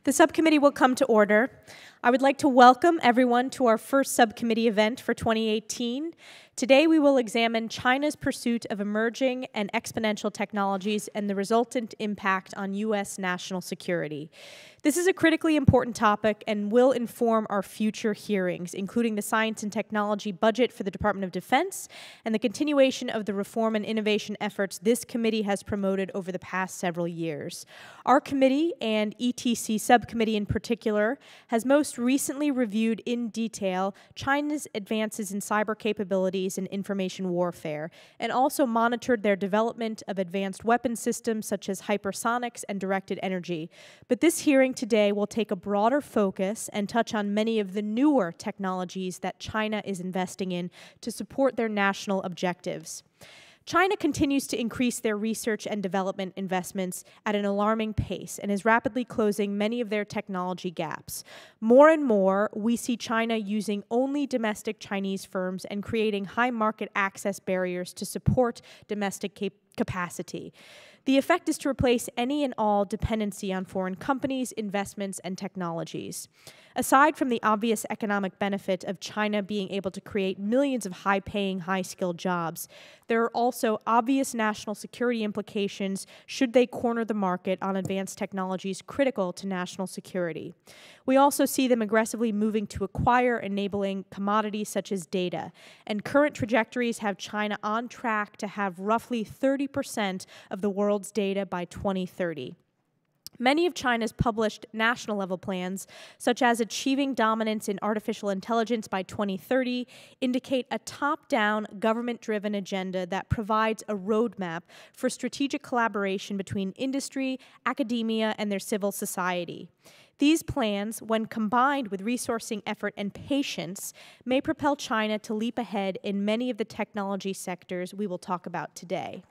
The subcommittee will come to order. I would like to welcome everyone to our first subcommittee event for 2018. Today we will examine China's pursuit of emerging and exponential technologies and the resultant impact on U.S. national security. This is a critically important topic and will inform our future hearings, including the science and technology budget for the Department of Defense and the continuation of the reform and innovation efforts this committee has promoted over the past several years. Our committee, and ETC subcommittee in particular, has most recently reviewed in detail China's advances in cyber capabilities and information warfare, and also monitored their development of advanced weapon systems such as hypersonics and directed energy. But this hearing today will take a broader focus and touch on many of the newer technologies that China is investing in to support their national objectives. China continues to increase their research and development investments at an alarming pace and is rapidly closing many of their technology gaps. More and more, we see China using only domestic Chinese firms and creating high market access barriers to support domestic capacity. The effect is to replace any and all dependency on foreign companies, investments, and technologies. Aside from the obvious economic benefit of China being able to create millions of high-paying, high-skilled jobs, there are also obvious national security implications should they corner the market on advanced technologies critical to national security. We also see them aggressively moving to acquire enabling commodities such as data, and current trajectories have China on track to have roughly 30% of the world's data by 2030. Many of China's published national-level plans, such as achieving dominance in artificial intelligence by 2030, indicate a top-down, government-driven agenda that provides a roadmap for strategic collaboration between industry, academia, and their civil society. These plans, when combined with resourcing effort and patience, may propel China to leap ahead in many of the technology sectors we will talk about today.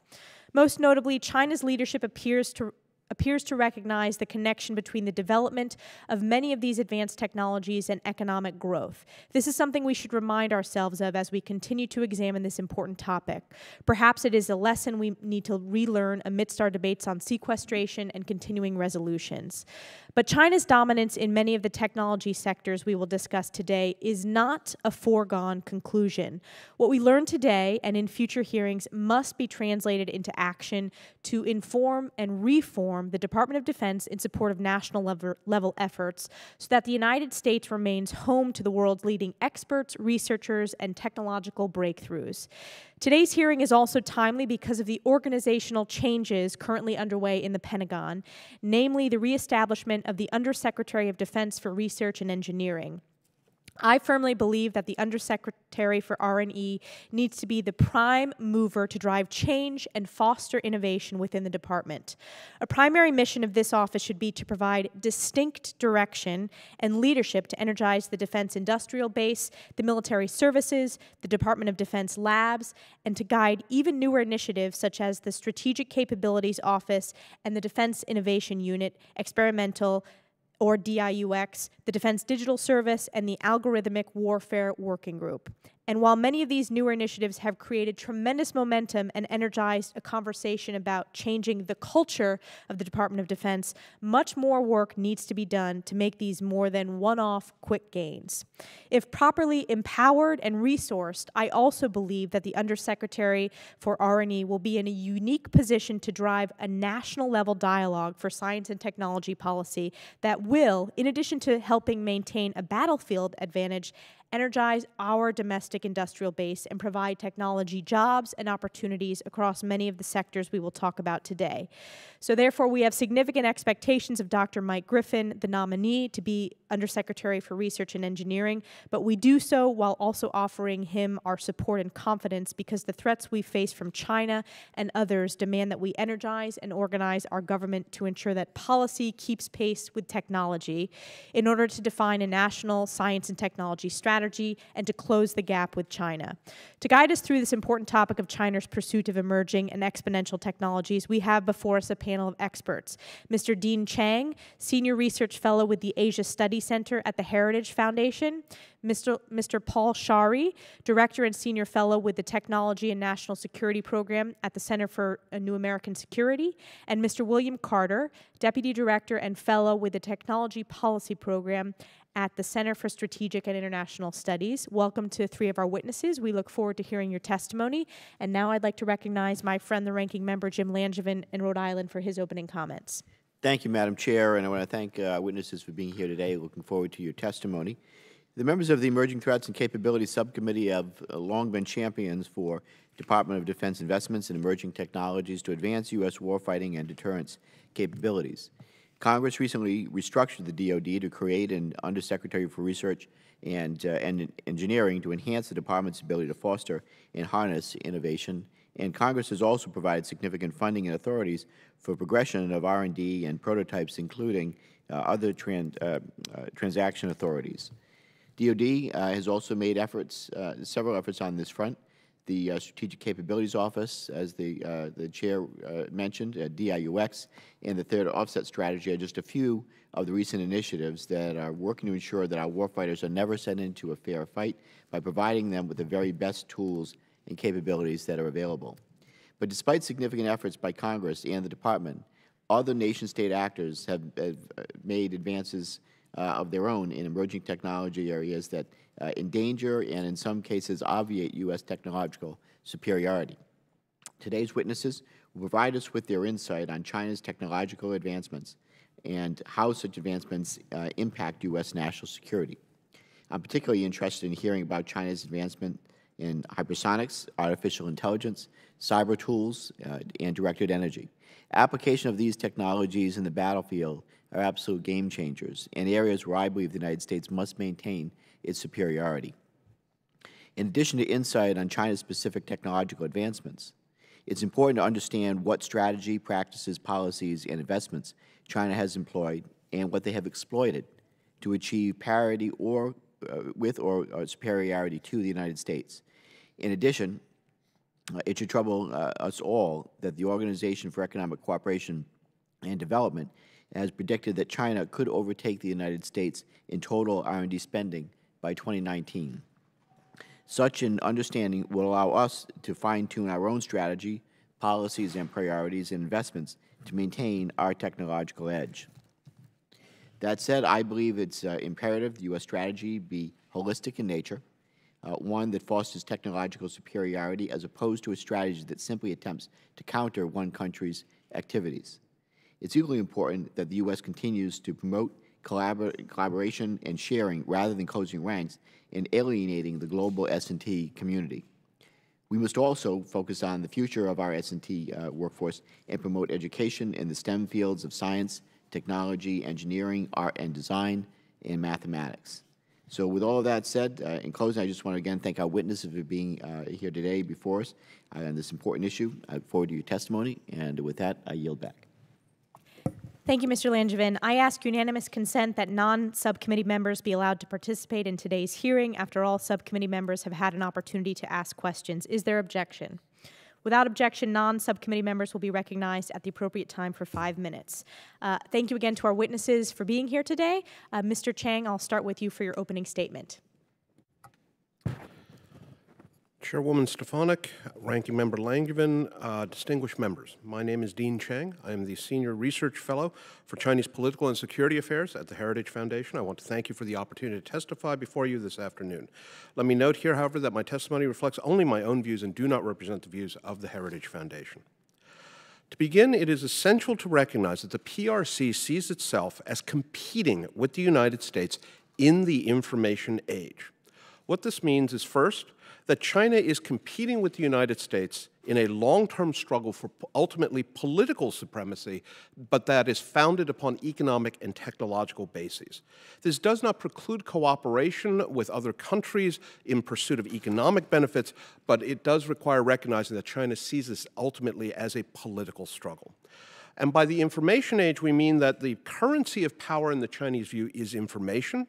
Most notably, China's leadership appears to recognize the connection between the development of many of these advanced technologies and economic growth. This is something we should remind ourselves of as we continue to examine this important topic. Perhaps it is a lesson we need to relearn amidst our debates on sequestration and continuing resolutions. But China's dominance in many of the technology sectors we will discuss today is not a foregone conclusion. What we learn today and in future hearings must be translated into action to inform and reform the Department of Defense in support of national level efforts so that the United States remains home to the world's leading experts, researchers, and technological breakthroughs. Today's hearing is also timely because of the organizational changes currently underway in the Pentagon, namely the reestablishment of the Undersecretary of Defense for Research and Engineering. I firmly believe that the Undersecretary for R&E needs to be the prime mover to drive change and foster innovation within the department. A primary mission of this office should be to provide distinct direction and leadership to energize the defense industrial base, the military services, the Department of Defense labs, and to guide even newer initiatives such as the Strategic Capabilities Office and the Defense Innovation Unit, Experimental, or DIUX, the Defense Digital Service, and the Algorithmic Warfare Working Group. And while many of these newer initiatives have created tremendous momentum and energized a conversation about changing the culture of the Department of Defense, much more work needs to be done to make these more than one-off quick gains. If properly empowered and resourced, I also believe that the Undersecretary for R&E will be in a unique position to drive a national-level dialogue for science and technology policy that will, in addition to helping maintain a battlefield advantage, energize our domestic industrial base and provide technology jobs and opportunities across many of the sectors we will talk about today. So therefore, we have significant expectations of Dr. Mike Griffin, the nominee to be Undersecretary for Research and Engineering, but we do so while also offering him our support and confidence because the threats we face from China and others demand that we energize and organize our government to ensure that policy keeps pace with technology in order to define a national science and technology strategy strategy and to close the gap with China. To guide us through this important topic of China's pursuit of emerging and exponential technologies, we have before us a panel of experts. Mr. Dean Chang, Senior Research Fellow with the Asia Study Center at the Heritage Foundation, Mr. Paul Shari, Director and Senior Fellow with the Technology and National Security Program at the Center for New American Security, and Mr. William Carter, Deputy Director and Fellow with the Technology Policy Program at the Center for Strategic and International Studies. Welcome to three of our witnesses. We look forward to hearing your testimony. And now I'd like to recognize my friend, the Ranking Member, Jim Langevin in Rhode Island, for his opening comments. Thank you, Madam Chair, and I want to thank witnesses for being here today. Looking forward to your testimony. The members of the Emerging Threats and Capabilities Subcommittee have long been champions for Department of Defense investments in emerging technologies to advance U.S. warfighting and deterrence capabilities. Congress recently restructured the DoD to create an Undersecretary for Research and Engineering to enhance the Department's ability to foster and harness innovation. And Congress has also provided significant funding and authorities for progression of R&D and prototypes, including other transaction authorities. DoD has also made several efforts on this front. The Strategic Capabilities Office, as the Chair mentioned, DIUX, and the Third Offset Strategy are just a few of the recent initiatives that are working to ensure that our warfighters are never sent into a fair fight by providing them with the very best tools and capabilities that are available. But despite significant efforts by Congress and the Department, other nation-state actors have made advances of their own in emerging technology areas that endanger and in some cases obviate U.S. technological superiority. Today's witnesses will provide us with their insight on China's technological advancements and how such advancements impact U.S. national security. I'm particularly interested in hearing about China's advancement in hypersonics, artificial intelligence, cyber tools, and directed energy. Application of these technologies in the battlefield are absolute game changers and areas where I believe the United States must maintain its superiority. In addition to insight on China's specific technological advancements, it's important to understand what strategy, practices, policies, and investments China has employed and what they have exploited to achieve parity or superiority to the United States. In addition, it should trouble us all that the Organization for Economic Cooperation and Development has predicted that China could overtake the United States in total R&D spending by 2019. Such an understanding will allow us to fine-tune our own strategy, policies, and priorities and investments to maintain our technological edge. That said, I believe it's imperative the U.S. strategy be holistic in nature, one that fosters technological superiority as opposed to a strategy that simply attempts to counter one country's activities. It's equally important that the U.S. continues to promote collaboration and sharing rather than closing ranks and alienating the global S&T community. We must also focus on the future of our S&T workforce and promote education in the STEM fields of science, technology, engineering, art and design, and mathematics. So with all of that said, in closing, I just want to again thank our witnesses for being here today before us on this important issue. I look forward to your testimony, and with that, I yield back. Thank you, Mr. Langevin. I ask unanimous consent that non-subcommittee members be allowed to participate in today's hearing after all subcommittee members have had an opportunity to ask questions. Is there objection? Without objection, non-subcommittee members will be recognized at the appropriate time for 5 minutes. Thank you again to our witnesses for being here today. Mr. Chang, I'll start with you for your opening statement. Chairwoman Stefanik, Ranking Member Langevin, distinguished members. My name is Dean Chang. I am the Senior Research Fellow for Chinese Political and Security Affairs at the Heritage Foundation. I want to thank you for the opportunity to testify before you this afternoon. Let me note here, however, that my testimony reflects only my own views and do not represent the views of the Heritage Foundation. To begin, it is essential to recognize that the PRC sees itself as competing with the United States in the information age. What this means is, first, that China is competing with the United States in a long-term struggle for ultimately political supremacy, but that is founded upon economic and technological bases. This does not preclude cooperation with other countries in pursuit of economic benefits, but it does require recognizing that China sees this ultimately as a political struggle. And by the information age, we mean that the currency of power in the Chinese view is information.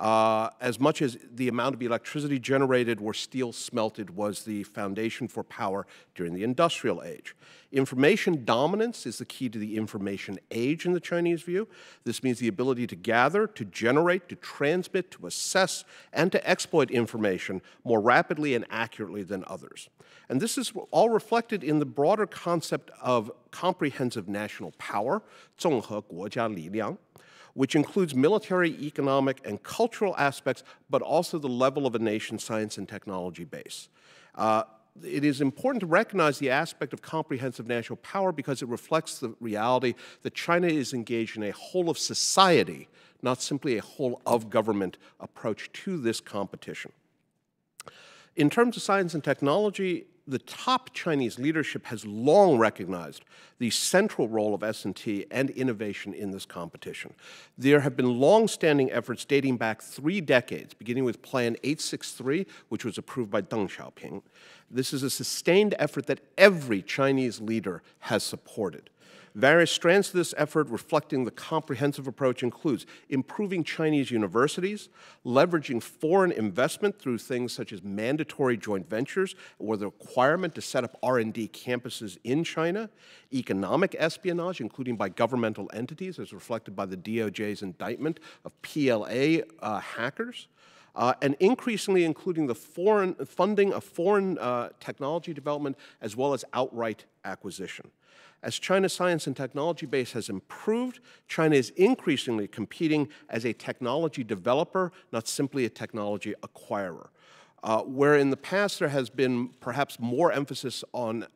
as much as the amount of electricity generated where steel smelted was the foundation for power during the industrial age. Information dominance is the key to the information age in the Chinese view. This means the ability to gather, to generate, to transmit, to assess, and to exploit information more rapidly and accurately than others. And this is all reflected in the broader concept of comprehensive national power, 综合国家力量, which includes military, economic, and cultural aspects, but also the level of a nation's science and technology base. It is important to recognize the aspect of comprehensive national power because it reflects the reality that China is engaged in a whole of society, not simply a whole of government approach to this competition. In terms of science and technology, the top Chinese leadership has long recognized the central role of S&T and innovation in this competition. There have been long-standing efforts dating back 3 decades, beginning with Plan 863, which was approved by Deng Xiaoping. This is a sustained effort that every Chinese leader has supported. Various strands to this effort reflecting the comprehensive approach includes improving Chinese universities, leveraging foreign investment through things such as mandatory joint ventures or the requirement to set up R&D campuses in China, economic espionage, including by governmental entities, as reflected by the DOJ's indictment of PLA hackers, and increasingly including the funding of foreign technology development as well as outright acquisition. As China's science and technology base has improved, China is increasingly competing as a technology developer, not simply a technology acquirer. Where in the past there has been perhaps more emphasis on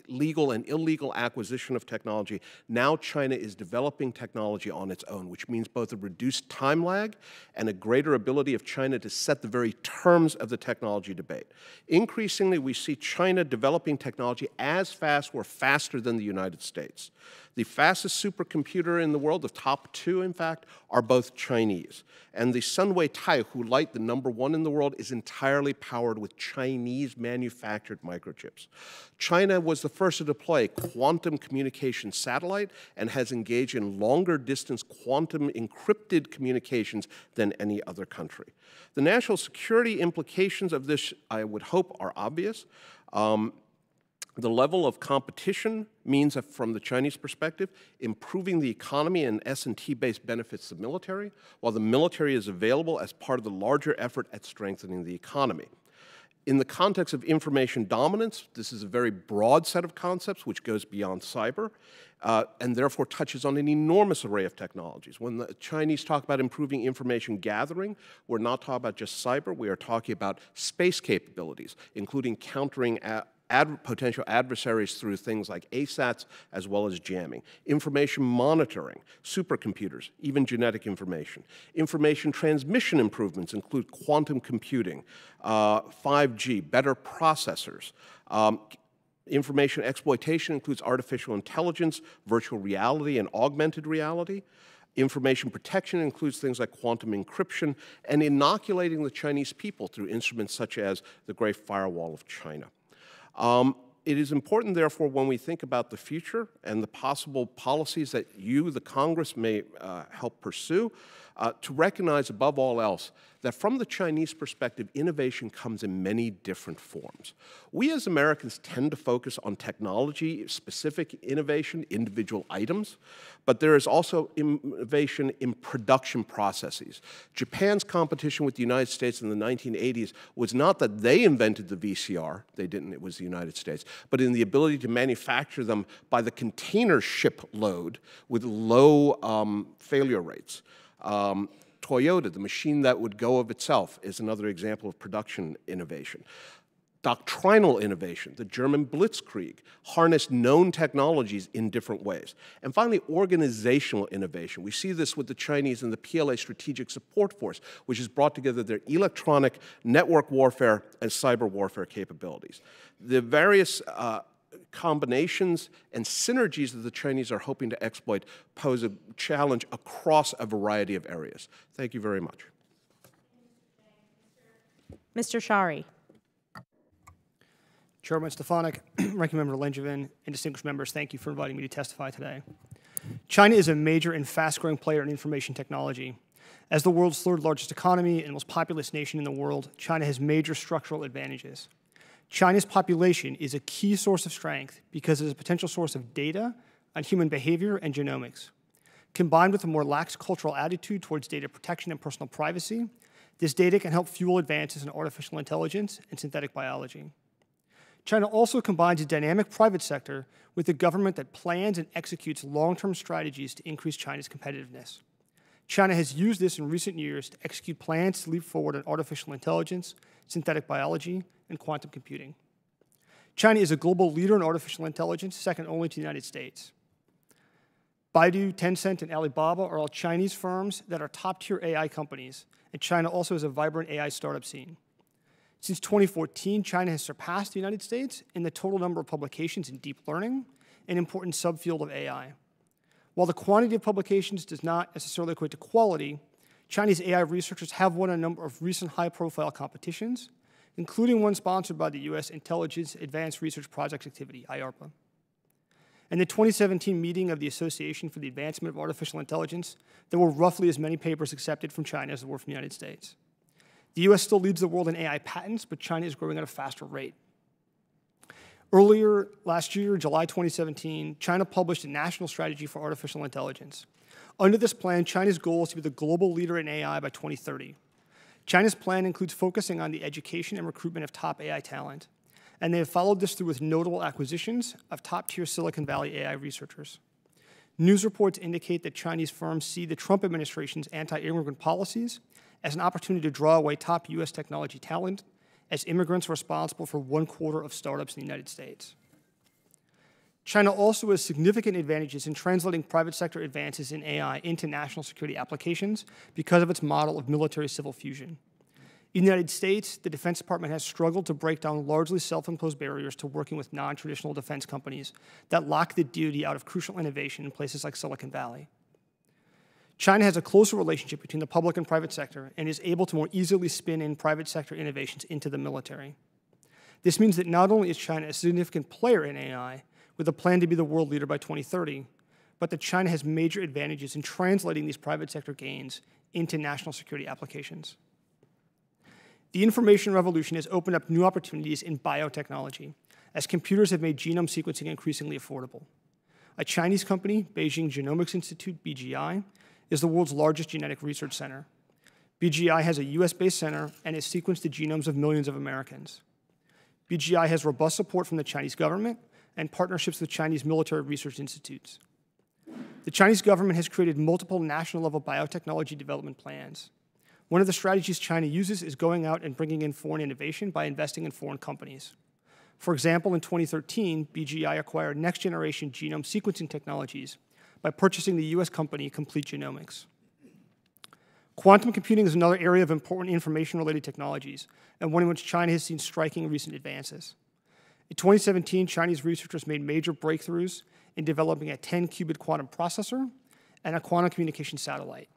legal and illegal acquisition of technology, now China is developing technology on its own, which means both a reduced time lag and a greater ability of China to set the very terms of the technology debate. Increasingly, we see China developing technology as fast or faster than the United States. The fastest supercomputer in the world, the top 2, in fact, are both Chinese. And the Sunway Taihu Light, the #1 in the world, is entirely powered with Chinese-manufactured microchips. China was the first to deploy a quantum communication satellite and has engaged in longer-distance quantum encrypted communications than any other country. The national security implications of this, I would hope, are obvious. The level of competition means that from the Chinese perspective, improving the economy and S&T base benefits the military, while the military is available as part of the larger effort at strengthening the economy. In the context of information dominance, this is a very broad set of concepts which goes beyond cyber and therefore touches on an enormous array of technologies. When the Chinese talk about improving information gathering, we're not talking about just cyber, we are talking about space capabilities, including countering potential adversaries through things like ASATs as well as jamming, information monitoring, supercomputers, even genetic information. Information transmission improvements include quantum computing, 5G, better processors. Information exploitation includes artificial intelligence, virtual reality, and augmented reality. Information protection includes things like quantum encryption and inoculating the Chinese people through instruments such as the Great Firewall of China. It is important, therefore, when we think about the future and the possible policies that you, the Congress, may help pursue, to recognize above all else that from the Chinese perspective, innovation comes in many different forms. We as Americans tend to focus on technology-specific innovation, individual items, but there is also innovation in production processes. Japan's competition with the United States in the 1980s was not that they invented the VCR, they didn't, it was the United States, but in the ability to manufacture them by the container ship load with low failure rates. Toyota, the machine that would go of itself, is another example of production innovation. Doctrinal innovation, the German Blitzkrieg, harnessed known technologies in different ways. And finally, organizational innovation. We see this with the Chinese and the PLA Strategic Support Force, which has brought together their electronic, network warfare, and cyber warfare capabilities. The various combinations and synergies that the Chinese are hoping to exploit pose a challenge across a variety of areas. Thank you very much. Mr. Shari. Chairman Stefanik, Ranking Member Langevin, and distinguished members, thank you for inviting me to testify today. China is a major and fast-growing player in information technology. As the world's third largest economy and most populous nation in the world, China has major structural advantages. China's population is a key source of strength because it is a potential source of data on human behavior and genomics. Combined with a more lax cultural attitude towards data protection and personal privacy, this data can help fuel advances in artificial intelligence and synthetic biology. China also combines a dynamic private sector with a government that plans and executes long-term strategies to increase China's competitiveness. China has used this in recent years to execute plans to leap forward in artificial intelligence, synthetic biology, and quantum computing. China is a global leader in artificial intelligence, second only to the United States. Baidu, Tencent, and Alibaba are all Chinese firms that are top-tier AI companies, and China also has a vibrant AI startup scene. Since 2014, China has surpassed the United States in the total number of publications in deep learning, an important subfield of AI. While the quantity of publications does not necessarily equate to quality, Chinese AI researchers have won a number of recent high-profile competitions, including one sponsored by the U.S. Intelligence Advanced Research Projects Activity, IARPA. In the 2017 meeting of the Association for the Advancement of Artificial Intelligence, there were roughly as many papers accepted from China as there were from the United States. The U.S. still leads the world in AI patents, but China is growing at a faster rate. Earlier last year, July 2017, China published a national strategy for artificial intelligence. Under this plan, China's goal is to be the global leader in AI by 2030. China's plan includes focusing on the education and recruitment of top AI talent, and they have followed this through with notable acquisitions of top-tier Silicon Valley AI researchers. News reports indicate that Chinese firms see the Trump administration's anti-immigrant policies as an opportunity to draw away top U.S. technology talent, as immigrants are responsible for 1/4 of startups in the United States. China also has significant advantages in translating private sector advances in AI into national security applications because of its model of military-civil fusion. In the United States, the Defense Department has struggled to break down largely self-imposed barriers to working with non-traditional defense companies that lock the DoD out of crucial innovation in places like Silicon Valley. China has a closer relationship between the public and private sector and is able to more easily spin in private sector innovations into the military. This means that not only is China a significant player in AI, with a plan to be the world leader by 2030, but that China has major advantages in translating these private sector gains into national security applications. The information revolution has opened up new opportunities in biotechnology, as computers have made genome sequencing increasingly affordable. A Chinese company, Beijing Genomics Institute, BGI, is the world's largest genetic research center. BGI has a US-based center and has sequenced the genomes of millions of Americans. BGI has robust support from the Chinese government and partnerships with Chinese military research institutes. The Chinese government has created multiple national-level biotechnology development plans. One of the strategies China uses is going out and bringing in foreign innovation by investing in foreign companies. For example, in 2013, BGI acquired next-generation genome sequencing technologies by purchasing the US company Complete Genomics. Quantum computing is another area of important information-related technologies, and one in which China has seen striking recent advances. In 2017, Chinese researchers made major breakthroughs in developing a 10-qubit quantum processor and a quantum communication satellite.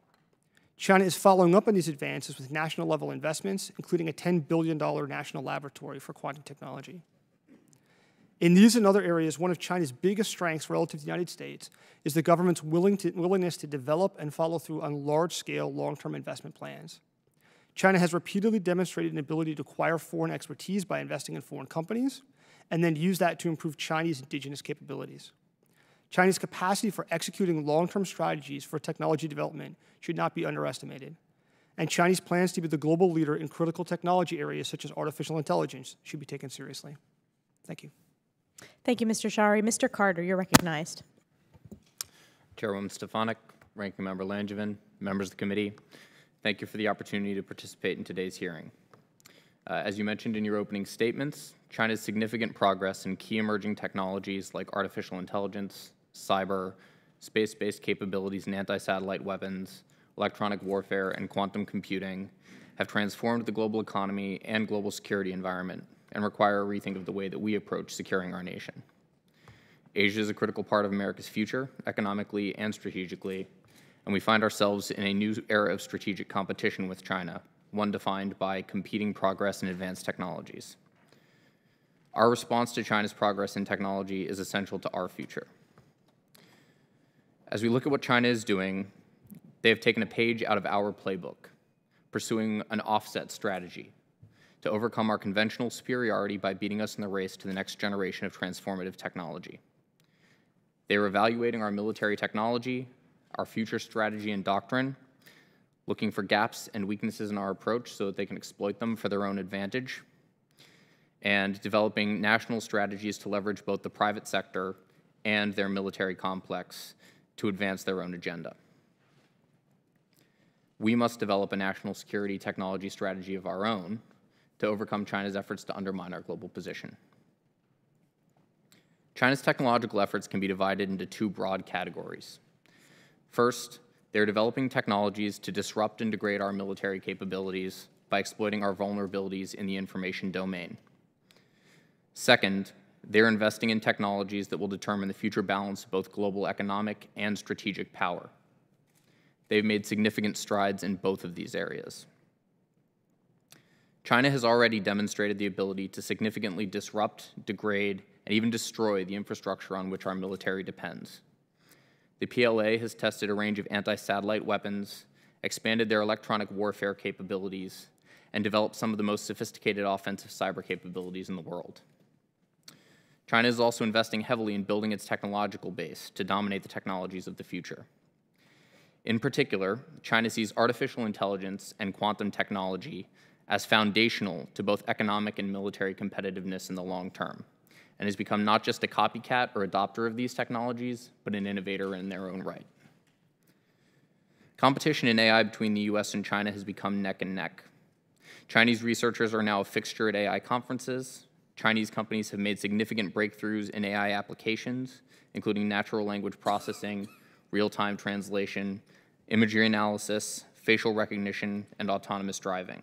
China is following up on these advances with national-level investments, including a $10 billion national laboratory for quantum technology. In these and other areas, one of China's biggest strengths relative to the United States is the government's willingness to develop and follow through on large-scale, long-term investment plans. China has repeatedly demonstrated an ability to acquire foreign expertise by investing in foreign companies, and then use that to improve Chinese indigenous capabilities. China's capacity for executing long-term strategies for technology development should not be underestimated. And Chinese plans to be the global leader in critical technology areas such as artificial intelligence should be taken seriously. Thank you. Thank you, Mr. Shari. Mr. Carter, you're recognized. Chairwoman Stefanik, Ranking Member Langevin, members of the committee, thank you for the opportunity to participate in today's hearing. As you mentioned in your opening statements, China's significant progress in key emerging technologies like artificial intelligence, cyber, space-based capabilities and anti-satellite weapons, electronic warfare, and quantum computing have transformed the global economy and global security environment and require a rethink of the way that we approach securing our nation. Asia is a critical part of America's future, economically and strategically, and we find ourselves in a new era of strategic competition with China, one defined by competing progress in advanced technologies. Our response to China's progress in technology is essential to our future. As we look at what China is doing, they have taken a page out of our playbook, pursuing an offset strategy to overcome our conventional superiority by beating us in the race to the next generation of transformative technology. They are evaluating our military technology, our future strategy and doctrine, looking for gaps and weaknesses in our approach so that they can exploit them for their own advantage, and developing national strategies to leverage both the private sector and their military complex to advance their own agenda. We must develop a national security technology strategy of our own to overcome China's efforts to undermine our global position. China's technological efforts can be divided into two broad categories. First, they're developing technologies to disrupt and degrade our military capabilities by exploiting our vulnerabilities in the information domain. Second, they're investing in technologies that will determine the future balance of both global economic and strategic power. They've made significant strides in both of these areas. China has already demonstrated the ability to significantly disrupt, degrade, and even destroy the infrastructure on which our military depends. The PLA has tested a range of anti-satellite weapons, expanded their electronic warfare capabilities, and developed some of the most sophisticated offensive cyber capabilities in the world. China is also investing heavily in building its technological base to dominate the technologies of the future. In particular, China sees artificial intelligence and quantum technology as foundational to both economic and military competitiveness in the long term, and has become not just a copycat or adopter of these technologies, but an innovator in their own right. Competition in AI between the US and China has become neck and neck. Chinese researchers are now a fixture at AI conferences. Chinese companies have made significant breakthroughs in AI applications, including natural language processing, real-time translation, imagery analysis, facial recognition, and autonomous driving.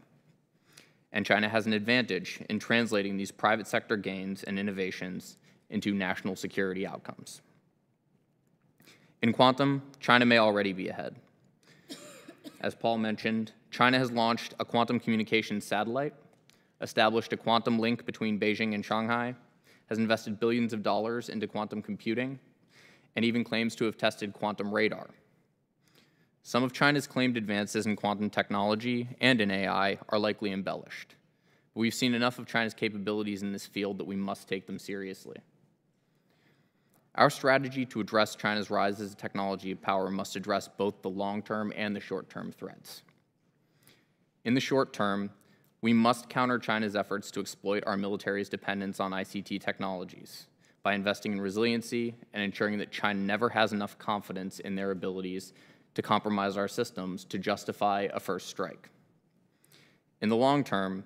And China has an advantage in translating these private sector gains and innovations into national security outcomes. In quantum, China may already be ahead. As Paul mentioned, China has launched a quantum communications satellite, established a quantum link between Beijing and Shanghai, has invested billions of dollars into quantum computing, and even claims to have tested quantum radar. Some of China's claimed advances in quantum technology and in AI are likely embellished. We've seen enough of China's capabilities in this field that we must take them seriously. Our strategy to address China's rise as a technology of power must address both the long-term and the short-term threats. In the short term, we must counter China's efforts to exploit our military's dependence on ICT technologies by investing in resiliency and ensuring that China never has enough confidence in their abilities to compromise our systems to justify a first strike. In the long term,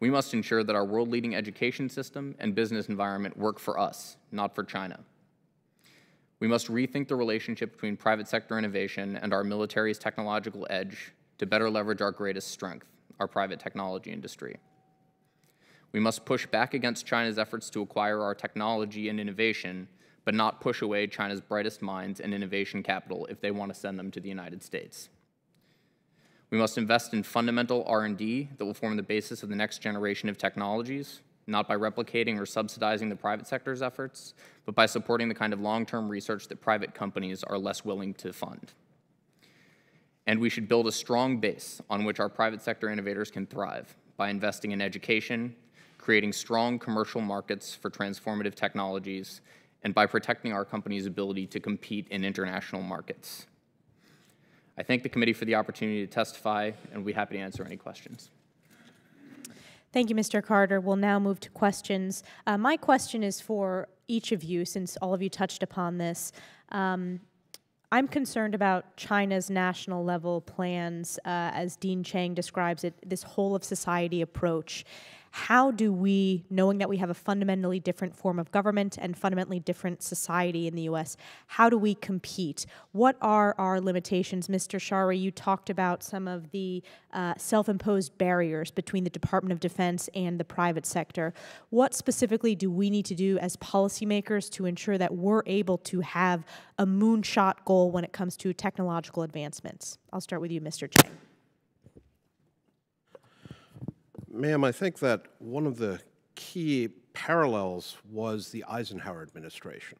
we must ensure that our world-leading education system and business environment work for us, not for China. We must rethink the relationship between private sector innovation and our military's technological edge to better leverage our greatest strength, our private technology industry. We must push back against China's efforts to acquire our technology and innovation, but not push away China's brightest minds and innovation capital if they want to send them to the United States. We must invest in fundamental R&D that will form the basis of the next generation of technologies, not by replicating or subsidizing the private sector's efforts, but by supporting the kind of long-term research that private companies are less willing to fund. And we should build a strong base on which our private sector innovators can thrive by investing in education, creating strong commercial markets for transformative technologies, and by protecting our company's ability to compete in international markets. I thank the committee for the opportunity to testify, and we'll be happy to answer any questions. Thank you, Mr. Carter. We'll now move to questions. My question is for each of you, since all of you touched upon this. I'm concerned about China's national level plans, as Dean Chang describes it, this whole of society approach. How do we, knowing that we have a fundamentally different form of government and fundamentally different society in the US, how do we compete? What are our limitations? Mr. Shari, you talked about some of the self-imposed barriers between the Department of Defense and the private sector. What specifically do we need to do as policymakers to ensure that we're able to have a moonshot goal when it comes to technological advancements? I'll start with you, Mr. Chang. Ma'am, I think that one of the key parallels was the Eisenhower administration.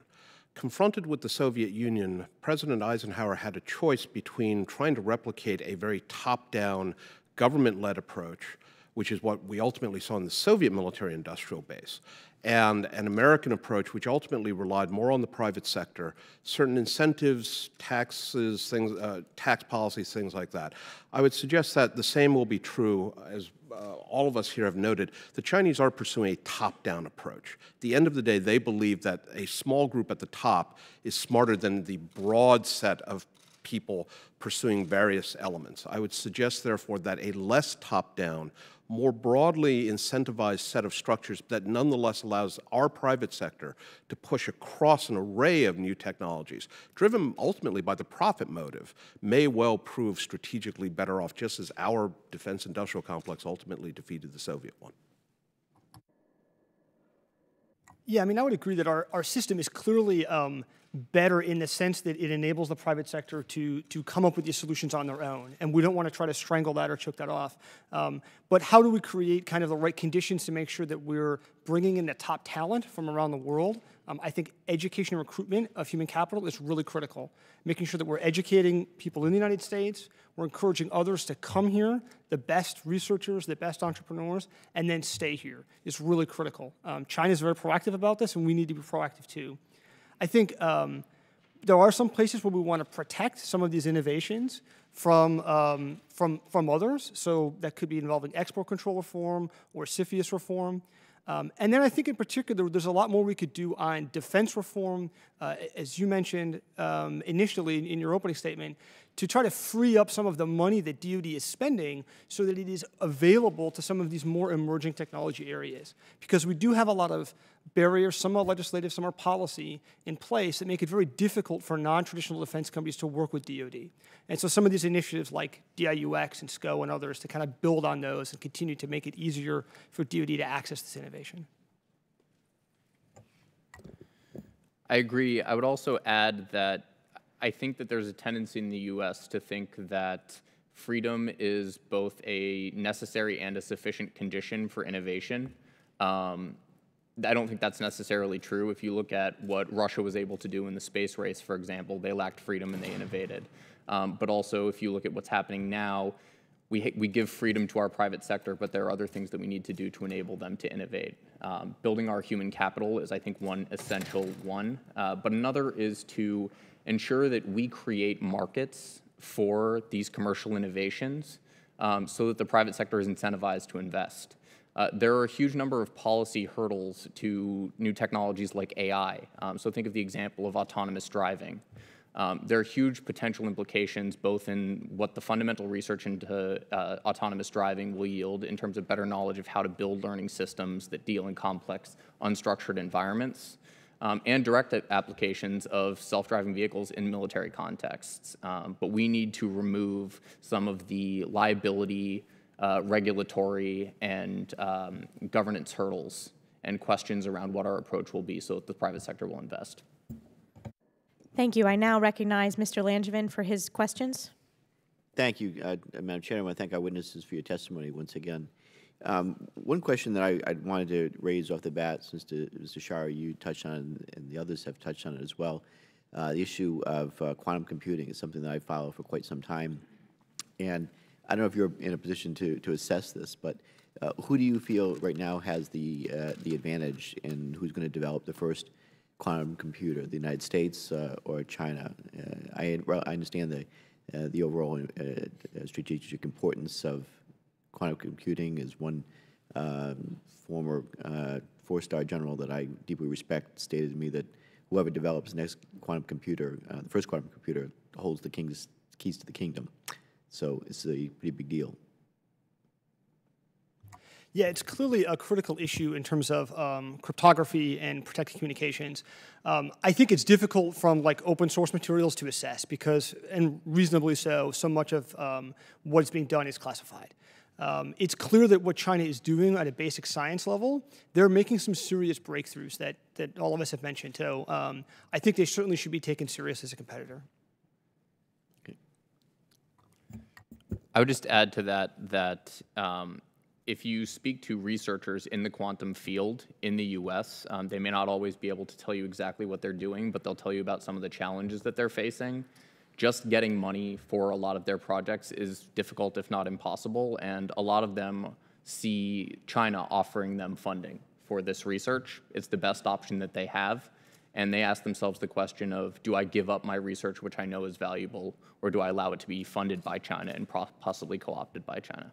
Confronted with the Soviet Union, President Eisenhower had a choice between trying to replicate a very top-down, government-led approach, which is what we ultimately saw in the Soviet military-industrial base, and an American approach which ultimately relied more on the private sector, certain incentives, taxes, things, tax policies, things like that. I would suggest that the same will be true, as all of us here have noted. The Chinese are pursuing a top-down approach. At the end of the day, they believe that a small group at the top is smarter than the broad set of people pursuing various elements. I would suggest, therefore, that a less top-down, more broadly incentivized set of structures that nonetheless allows our private sector to push across an array of new technologies, driven ultimately by the profit motive, may well prove strategically better off, just as our defense industrial complex ultimately defeated the Soviet one. Yeah, I mean, I would agree that our system is clearly better in the sense that it enables the private sector to come up with these solutions on their own. And we don't want to try to strangle that or choke that off. But how do we create kind of the right conditions to make sure that we're bringing in the top talent from around the world? I think education and recruitment of human capital is really critical. Making sure that we're educating people in the United States, we're encouraging others to come here, the best researchers, the best entrepreneurs, and then stay here is really critical. China is very proactive about this, and we need to be proactive too. I think there are some places where we want to protect some of these innovations from others. So that could be involving export control reform or CFIUS reform. And then I think in particular, there's a lot more we could do on defense reform, as you mentioned initially in your opening statement, to try to free up some of the money that DoD is spending so that it is available to some of these more emerging technology areas. Because we do have a lot of barriers, some are legislative, some are policy, in place that make it very difficult for non-traditional defense companies to work with DoD. And so some of these initiatives like DIUX and SCO and others to kind of build on those and continue to make it easier for DoD to access this innovation. I agree. I would also add that I think that there's a tendency in the U.S. to think that freedom is both a necessary and a sufficient condition for innovation. I don't think that's necessarily true. If you look at what Russia was able to do in the space race, for example, they lacked freedom and they innovated. But also, if you look at what's happening now, we give freedom to our private sector, but there are other things that we need to do to enable them to innovate. Building our human capital is, I think, one essential one. But another is to ensure that we create markets for these commercial innovations so that the private sector is incentivized to invest. There are a huge number of policy hurdles to new technologies like AI. So think of the example of autonomous driving. There are huge potential implications both in what the fundamental research into autonomous driving will yield in terms of better knowledge of how to build learning systems that deal in complex, unstructured environments, and direct applications of self-driving vehicles in military contexts. But we need to remove some of the liability, regulatory, and governance hurdles and questions around what our approach will be so that the private sector will invest. Thank you. I now recognize Mr. Langevin for his questions. Thank you, Madam Chair. I want to thank our witnesses for your testimony once again. One question that I wanted to raise off the bat, since Mr. Shara, you touched on it and the others have touched on it as well, the issue of quantum computing is something that I follow for quite some time. And I don't know if you're in a position to assess this, but who do you feel right now has the advantage in who's going to develop the first quantum computer, the United States or China? I understand the overall strategic importance of quantum computing. Is one former four-star general that I deeply respect stated to me that whoever develops the next quantum computer, the first quantum computer, holds the keys to the kingdom. So it's a pretty big deal. Yeah, it's clearly a critical issue in terms of cryptography and protected communications. I think it's difficult from like open source materials to assess because, and reasonably so much of what is being done is classified. It's clear that what China is doing at a basic science level, they're making some serious breakthroughs that all of us have mentioned. So I think they certainly should be taken serious as a competitor. I would just add to that if you speak to researchers in the quantum field in the US, they may not always be able to tell you exactly what they're doing, but they'll tell you about some of the challenges that they're facing. Just getting money for a lot of their projects is difficult, if not impossible, and a lot of them see China offering them funding for this research. It's the best option that they have, and they ask themselves the question of, do I give up my research, which I know is valuable, or do I allow it to be funded by China and possibly co-opted by China?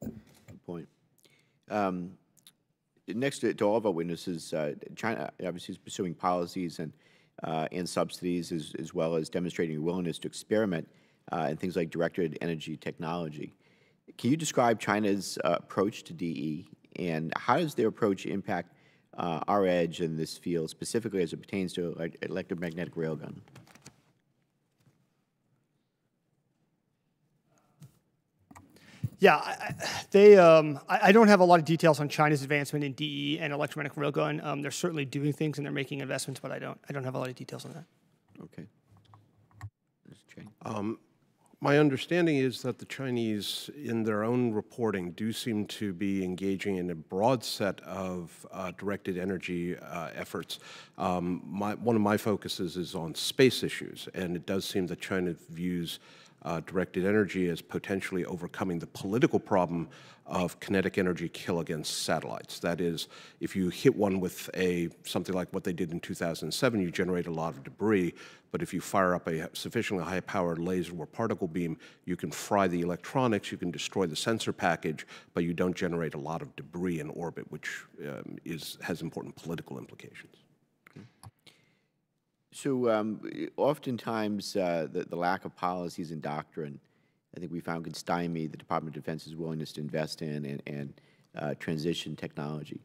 Good point. Next to all of our witnesses, China obviously is pursuing policies and subsidies, as well as demonstrating a willingness to experiment in things like directed energy technology. Can you describe China's approach to DE, and how does their approach impact our edge in this field, specifically as it pertains to electromagnetic railgun? Yeah, I don't have a lot of details on China's advancement in DE and electromagnetic railgun. They're certainly doing things and they're making investments, but I don't have a lot of details on that. Okay. Mr. Chang. My understanding is that the Chinese, in their own reporting, do seem to be engaging in a broad set of directed energy efforts. One of my focuses is on space issues, and it does seem that China views directed energy as potentially overcoming the political problem of kinetic energy kill against satellites. That is, if you hit one with something like what they did in 2007, you generate a lot of debris, but if you fire up a sufficiently high-powered laser or particle beam, you can fry the electronics, you can destroy the sensor package, but you don't generate a lot of debris in orbit, which has important political implications. So oftentimes the lack of policies and doctrine, I think we found, could stymie the Department of Defense's willingness to invest in and transition technology.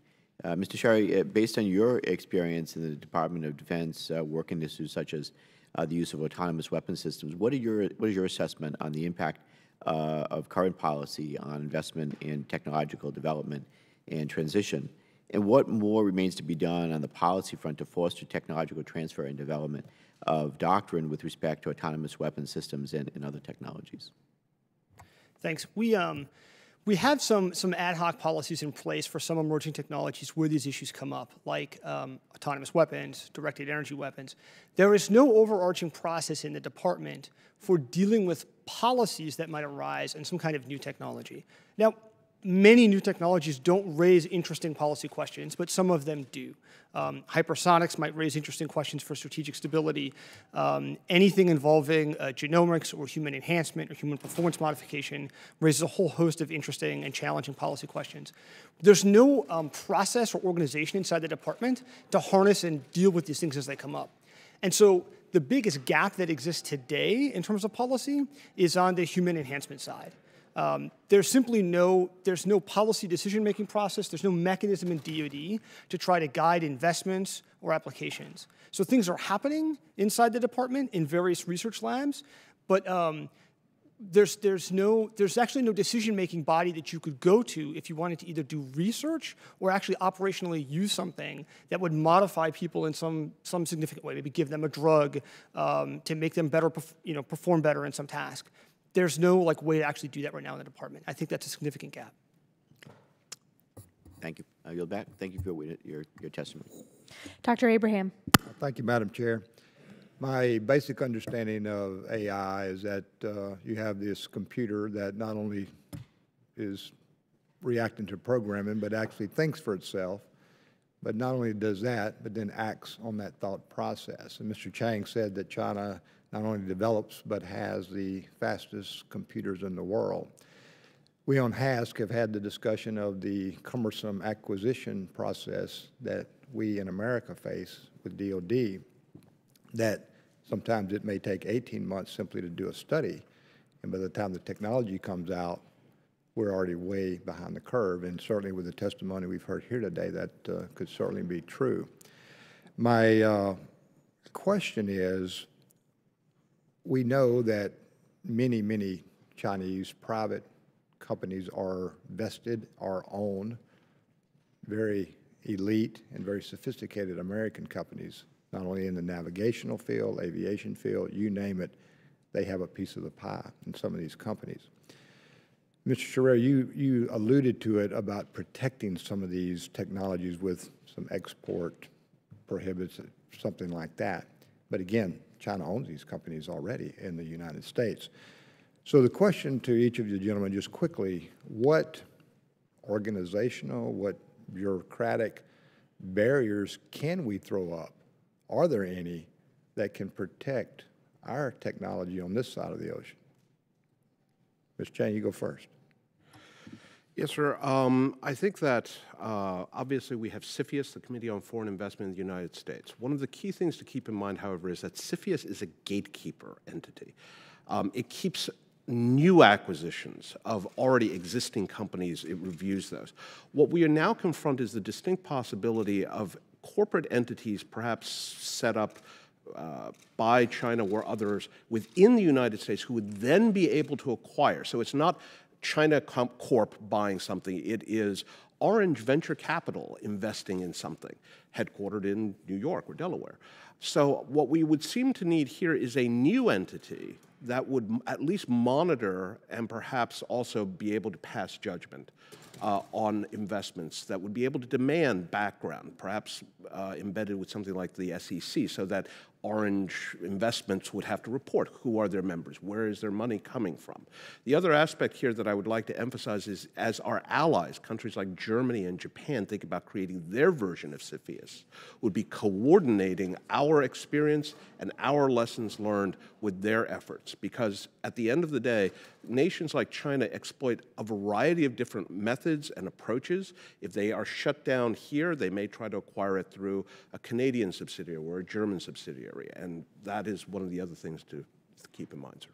Mr. Shari, based on your experience in the Department of Defense working issues such as the use of autonomous weapon systems, what is your assessment on the impact of current policy on investment in technological development and transition? And what more remains to be done on the policy front to foster technological transfer and development of doctrine with respect to autonomous weapon systems and other technologies? Thanks. We have some ad hoc policies in place for some emerging technologies where these issues come up, like autonomous weapons, directed energy weapons. There is no overarching process in the department for dealing with policies that might arise in some kind of new technology. Now, many new technologies don't raise interesting policy questions, but some of them do. Hypersonics might raise interesting questions for strategic stability. Anything involving genomics or human enhancement or human performance modification raises a whole host of interesting and challenging policy questions. There's no process or organization inside the department to harness and deal with these things as they come up. And so the biggest gap that exists today in terms of policy is on the human enhancement side. There's simply no policy decision-making process. There's no mechanism in DoD to try to guide investments or applications. So things are happening inside the department in various research labs, but there's actually no decision-making body that you could go to if you wanted to either do research or actually operationally use something that would modify people in some significant way, maybe give them a drug to make them better, perform better in some task. There's no way to actually do that right now in the department. I think that's a significant gap. Thank you. I yield back. Thank you for your testimony. Dr. Abraham. Thank you, Madam Chair. My basic understanding of AI is that you have this computer that not only is reacting to programming, but actually thinks for itself. But not only does that, but then acts on that thought process. And Mr. Chang said that China not only develops, but has the fastest computers in the world. We on HASC have had the discussion of the cumbersome acquisition process that we in America face with DoD, that sometimes it may take 18 months simply to do a study, and by the time the technology comes out, we're already way behind the curve, and certainly with the testimony we've heard here today, that could certainly be true. My question is, we know that many, many Chinese private companies are vested, are owned, very elite and very sophisticated American companies, not only in the navigational field, aviation field, you name it, they have a piece of the pie in some of these companies. Mr. Scherer, you alluded to it about protecting some of these technologies with some export prohibits, something like that. But again, China owns these companies already in the United States. So the question to each of you gentlemen, just quickly, what organizational, what bureaucratic barriers can we throw up? Are there any that can protect our technology on this side of the ocean? Mr. Chang, you go first. Yes, sir. I think that obviously we have CFIUS, the Committee on Foreign Investment in the United States. One of the key things to keep in mind, however, is that CFIUS is a gatekeeper entity. It keeps new acquisitions of already existing companies. It reviews those. What we are now confronted is the distinct possibility of corporate entities perhaps set up by China or others within the United States who would then be able to acquire. So it's not China Corp buying something. It is Orange Venture Capital investing in something, headquartered in New York or Delaware. So what we would seem to need here is a new entity that would at least monitor and perhaps also be able to pass judgment on investments, that would be able to demand background, perhaps embedded with something like the SEC, so that Orange Investments would have to report who are their members, where is their money coming from. The other aspect here that I would like to emphasize is as our allies, countries like Germany and Japan, think about creating their version of CFIUS, would be coordinating our experience and our lessons learned with their efforts. Because at the end of the day, nations like China exploit a variety of different methods and approaches. If they are shut down here, they may try to acquire it through a Canadian subsidiary or a German subsidiary. And that is one of the other things to keep in mind, sir.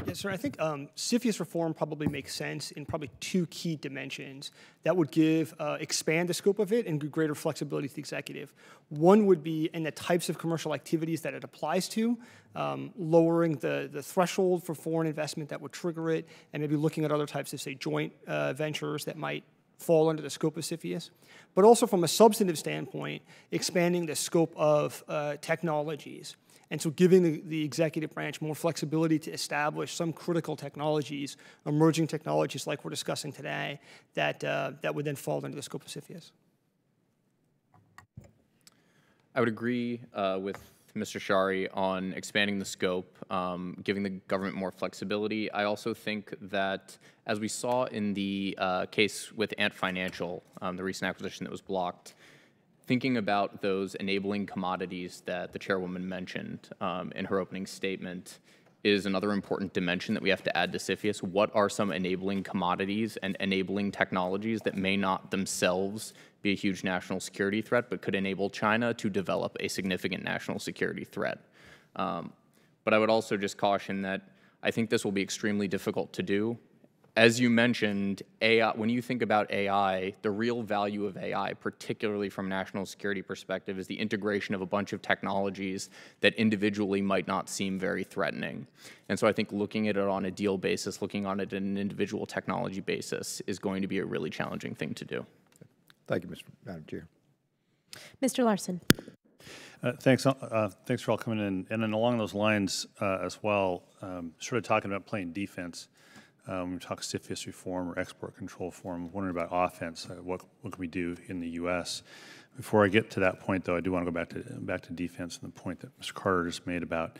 Yes, sir. I think CFIUS reform probably makes sense in probably two key dimensions that would expand the scope of it and give greater flexibility to the executive. One would be in the types of commercial activities that it applies to, lowering the threshold for foreign investment that would trigger it, and maybe looking at other types of, say, joint ventures that might fall under the scope of CFIUS. But also from a substantive standpoint, expanding the scope of technologies. And so giving the executive branch more flexibility to establish some critical technologies, emerging technologies like we're discussing today, that would then fall under the scope of CFIUS. I would agree with Mr. Shari on expanding the scope, giving the government more flexibility. I also think that, as we saw in the case with Ant Financial, the recent acquisition that was blocked, thinking about those enabling commodities that the chairwoman mentioned in her opening statement is another important dimension that we have to add to CFIUS. What are some enabling commodities and enabling technologies that may not themselves be a huge national security threat, but could enable China to develop a significant national security threat? But I would also just caution that I think this will be extremely difficult to do. As you mentioned, AI, when you think about AI, the real value of AI, particularly from a national security perspective, is the integration of a bunch of technologies that individually might not seem very threatening. And so I think looking at it on a deal basis, looking on it on an individual technology basis is going to be a really challenging thing to do. Thank you, Madam Chair. Mr. Larson. Thanks for all coming in. And then along those lines as well, sort of talking about playing defense. When we talk CFIUS reform or export control reform, wondering about offense, what can we do in the U.S.? Before I get to that point, though, I do want to go back to defense and the point that Mr. Carter just made about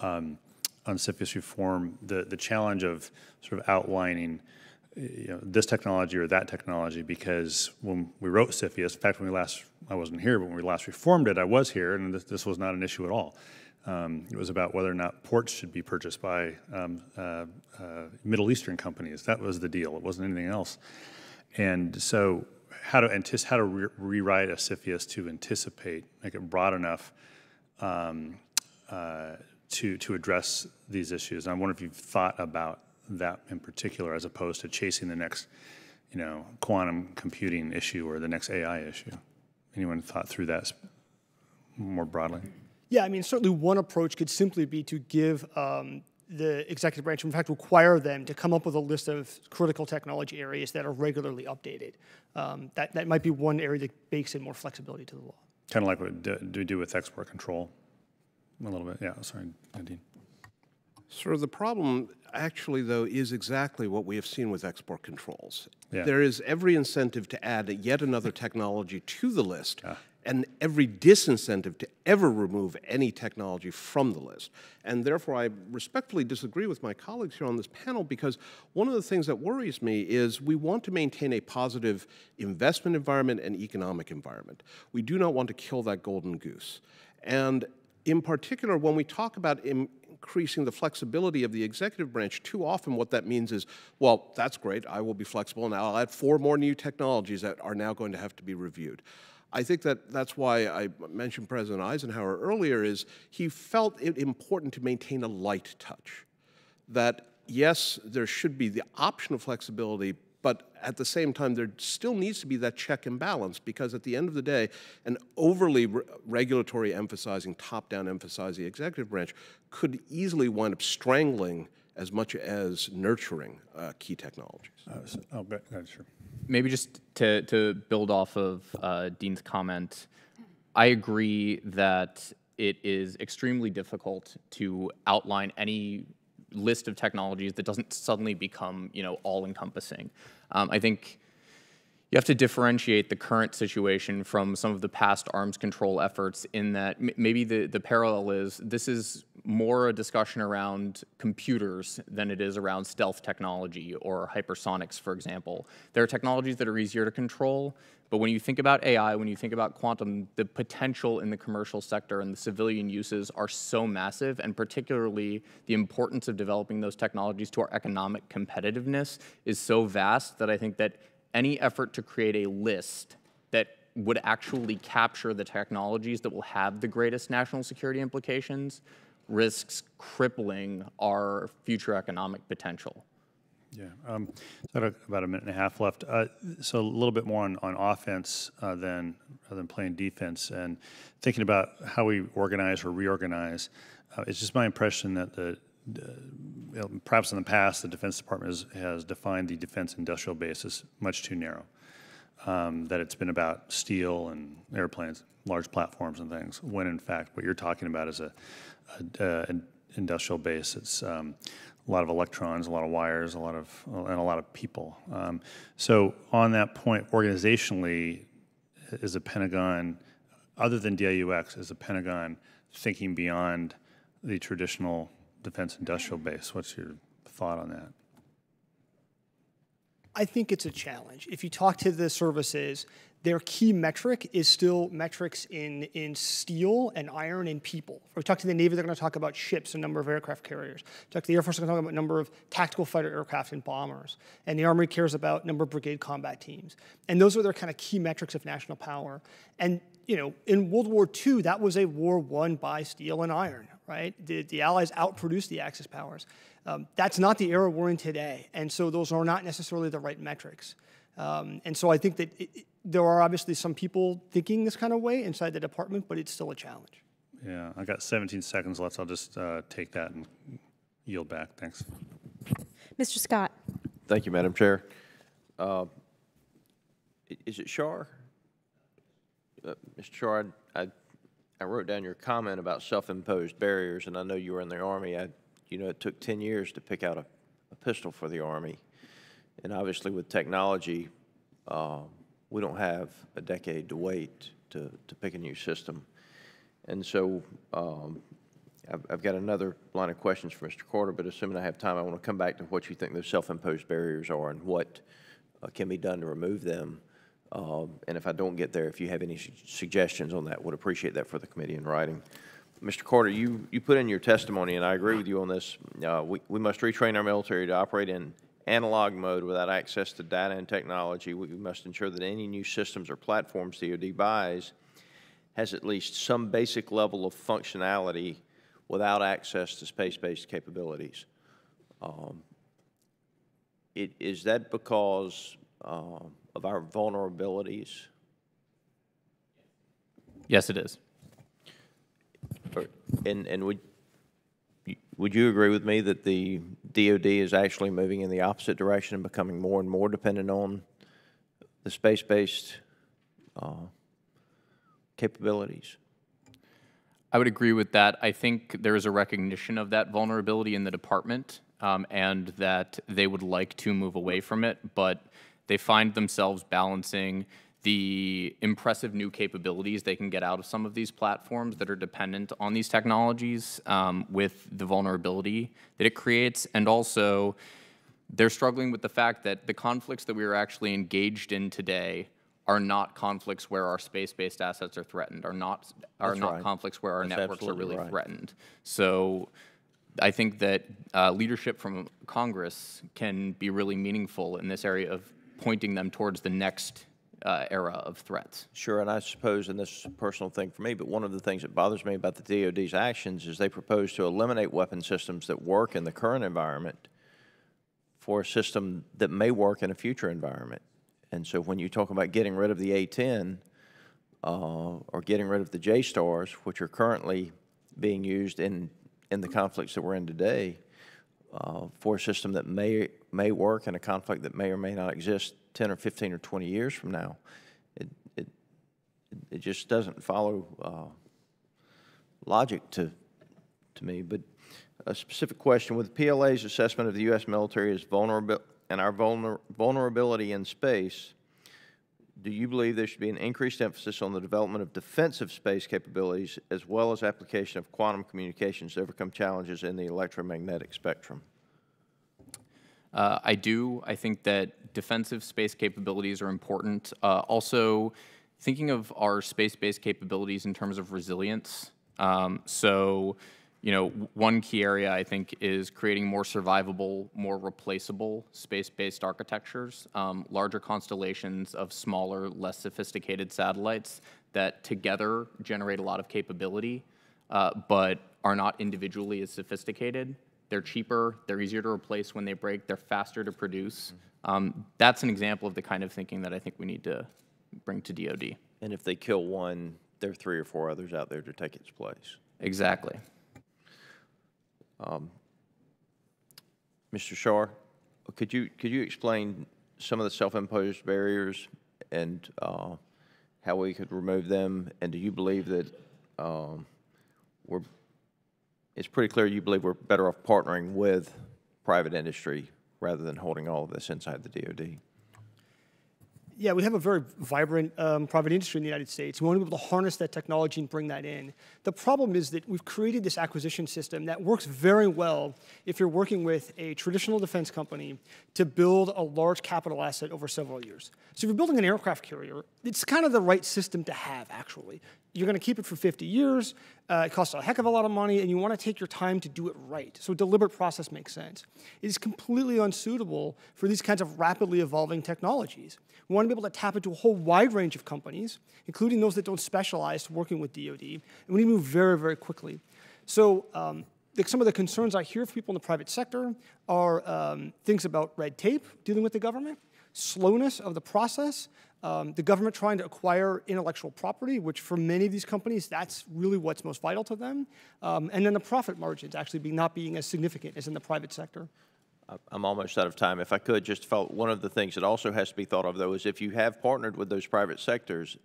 on CFIUS reform, the challenge of sort of outlining this technology or that technology, because when we wrote CFIUS, in fact, I wasn't here, but when we last reformed it, I was here, and this was not an issue at all. It was about whether or not ports should be purchased by Middle Eastern companies. That was the deal. It wasn't anything else. And so how to rewrite a CFIUS to anticipate, make it broad enough to address these issues. And I wonder if you've thought about that in particular, as opposed to chasing the next, quantum computing issue or the next AI issue. Anyone thought through that more broadly? Yeah, I mean, certainly one approach could simply be to give the executive branch, in fact, require them to come up with a list of critical technology areas that are regularly updated. That might be one area that bakes in more flexibility to the law. Kind of like what we do with export control, a little bit. Yeah, sorry, Nadine. Sir, the problem actually, though, is exactly what we have seen with export controls. Yeah. There is every incentive to add yet another technology to the list, and every disincentive to ever remove any technology from the list. And therefore, I respectfully disagree with my colleagues here on this panel, because one of the things that worries me is we want to maintain a positive investment environment and economic environment. We do not want to kill that golden goose. And in particular, when we talk about increasing the flexibility of the executive branch, too often what that means is, well, that's great, I will be flexible, and I'll add 4 more new technologies that are now going to have to be reviewed. I think that that's why I mentioned President Eisenhower earlier, is he felt it important to maintain a light touch. That, yes, there should be the option of flexibility, but at the same time, there still needs to be that check and balance, because at the end of the day, an overly regulatory emphasizing, top-down emphasizing executive branch could easily wind up strangling as much as nurturing key technologies. Sure. Maybe just to build off of Dean's comment, I agree that it is extremely difficult to outline any list of technologies that doesn't suddenly become, all-encompassing. I think you have to differentiate the current situation from some of the past arms control efforts, in that maybe the parallel is this is more a discussion around computers than it is around stealth technology or hypersonics, for example. There are technologies that are easier to control, but when you think about AI, when you think about quantum, the potential in the commercial sector and the civilian uses are so massive, and particularly the importance of developing those technologies to our economic competitiveness is so vast that I think that any effort to create a list that would actually capture the technologies that will have the greatest national security implications risks crippling our future economic potential. Yeah, so about a minute and a half left. So a little bit more on offense than playing defense, and thinking about how we organize or reorganize. It's just my impression that perhaps in the past, the Defense Department has defined the defense industrial base as much too narrow. That it's been about steel and airplanes, large platforms and things, when in fact what you're talking about is an industrial base. It's a lot of electrons, a lot of wires, and a lot of people. So on that point, organizationally, is the Pentagon, other than DIUX, is the Pentagon thinking beyond the traditional defense industrial base? What's your thought on that? I think it's a challenge. If you talk to the services, their key metric is still metrics in steel and iron and people. If we talk to the Navy, they're going to talk about ships and number of aircraft carriers. Talk to the Air Force, they're going to talk about number of tactical fighter aircraft and bombers. And the Army cares about number of brigade combat teams. And those are their kind of key metrics of national power. And in World War II, that was a war won by steel and iron, right? The Allies outproduced the Axis powers. That's not the era we're in today. And so those are not necessarily the right metrics. And so I think that there are obviously some people thinking this kind of way inside the department, but it's still a challenge. Yeah, I got 17 seconds left. I'll just take that and yield back. Thanks. Mr. Scott. Thank you, Madam Chair. Is it Shar? Mr. Shar, I wrote down your comment about self-imposed barriers, and I know you were in the Army. It took 10 years to pick out a pistol for the Army. And obviously with technology, we don't have a decade to wait to pick a new system. And so I've got another line of questions for Mr. Carter, but assuming I have time, I want to come back to what you think those self-imposed barriers are and what can be done to remove them. And if I don't get there, if you have any suggestions on that, would appreciate that for the committee in writing. Mr. Carter, you put in your testimony, and I agree with you on this, we must retrain our military to operate in analog mode without access to data and technology. We must ensure that any new systems or platforms DoD buys has at least some basic level of functionality without access to space-based capabilities. Is that because of our vulnerabilities? Yes, it is. And would you agree with me that the DoD is actually moving in the opposite direction and becoming more and more dependent on the space-based capabilities? I would agree with that. I think there is a recognition of that vulnerability in the department, and that they would like to move away from it, but they find themselves balancing the impressive new capabilities they can get out of some of these platforms that are dependent on these technologies, with the vulnerability that it creates. And also, they're struggling with the fact that the conflicts that we are actually engaged in today are not conflicts where our space-based assets are threatened, are not right. conflicts where our That's networks are absolutely really right. threatened. So I think that leadership from Congress can be really meaningful in this area of pointing them towards the next era of threats. Sure, and I suppose, and this is a personal thing for me, but one of the things that bothers me about the DoD's actions is they propose to eliminate weapon systems that work in the current environment for a system that may work in a future environment. And so when you talk about getting rid of the A-10 or getting rid of the J-STARS, which are currently being used in the conflicts that we're in today, for a system that may work in a conflict that may or may not exist 10 or 15 or 20 years from now, it just doesn't follow logic to me. But a specific question: with PLA's assessment of the U.S. military as vulnerable and our vulnerability in space, do you believe there should be an increased emphasis on the development of defensive space capabilities as well as application of quantum communications to overcome challenges in the electromagnetic spectrum? I do. I think that defensive space capabilities are important. Also, thinking of our space-based capabilities in terms of resilience. So, you know, one key area I think is creating more survivable, more replaceable space-based architectures, larger constellations of smaller, less sophisticated satellites that together generate a lot of capability, but are not individually as sophisticated. They're cheaper, they're easier to replace when they break, they're faster to produce. That's an example of the kind of thinking that I think we need to bring to DoD. And if they kill one, there are 3 or 4 others out there to take its place. Exactly. Mr. Shar, could you explain some of the self-imposed barriers and how we could remove them? And do you believe that it's pretty clear you believe we're better off partnering with private industry rather than holding all of this inside the DoD? Yeah, we have a very vibrant private industry in the United States. We want to be able to harness that technology and bring that in. The problem is that we've created this acquisition system that works very well if you're working with a traditional defense company to build a large capital asset over several years. So if you're building an aircraft carrier, it's kind of the right system to have, actually. You're going to keep it for 50 years. It costs a heck of a lot of money, and you want to take your time to do it right. So a deliberate process makes sense. It is completely unsuitable for these kinds of rapidly evolving technologies. We want to be able to tap into a whole wide range of companies, including those that don't specialize working with DoD, and we need to move very, very quickly. So some of the concerns I hear from people in the private sector are things about red tape dealing with the government, slowness of the process, the government trying to acquire intellectual property, which for many of these companies, that's really what's most vital to them, and then the profit margins actually not being as significant as in the private sector. I'm almost out of time. If I could just follow, one of the things that also has to be thought of, though, is if you have partnered with those private sectors,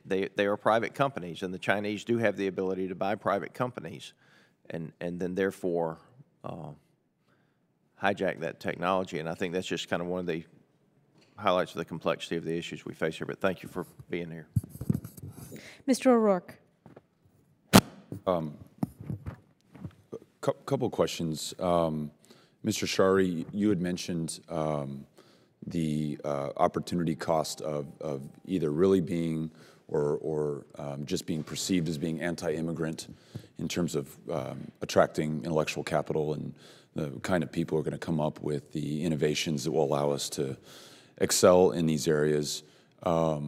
they are private companies, and the Chinese do have the ability to buy private companies and then therefore hijack that technology. And I think that's just kind of one of the highlights of the complexity of the issues we face here. But thank you for being here. Mr. O'Rourke. Couple questions. Mr. Shari, you had mentioned the opportunity cost of either really being or just being perceived as being anti-immigrant in terms of attracting intellectual capital and the kind of people who are going to come up with the innovations that will allow us to excel in these areas. How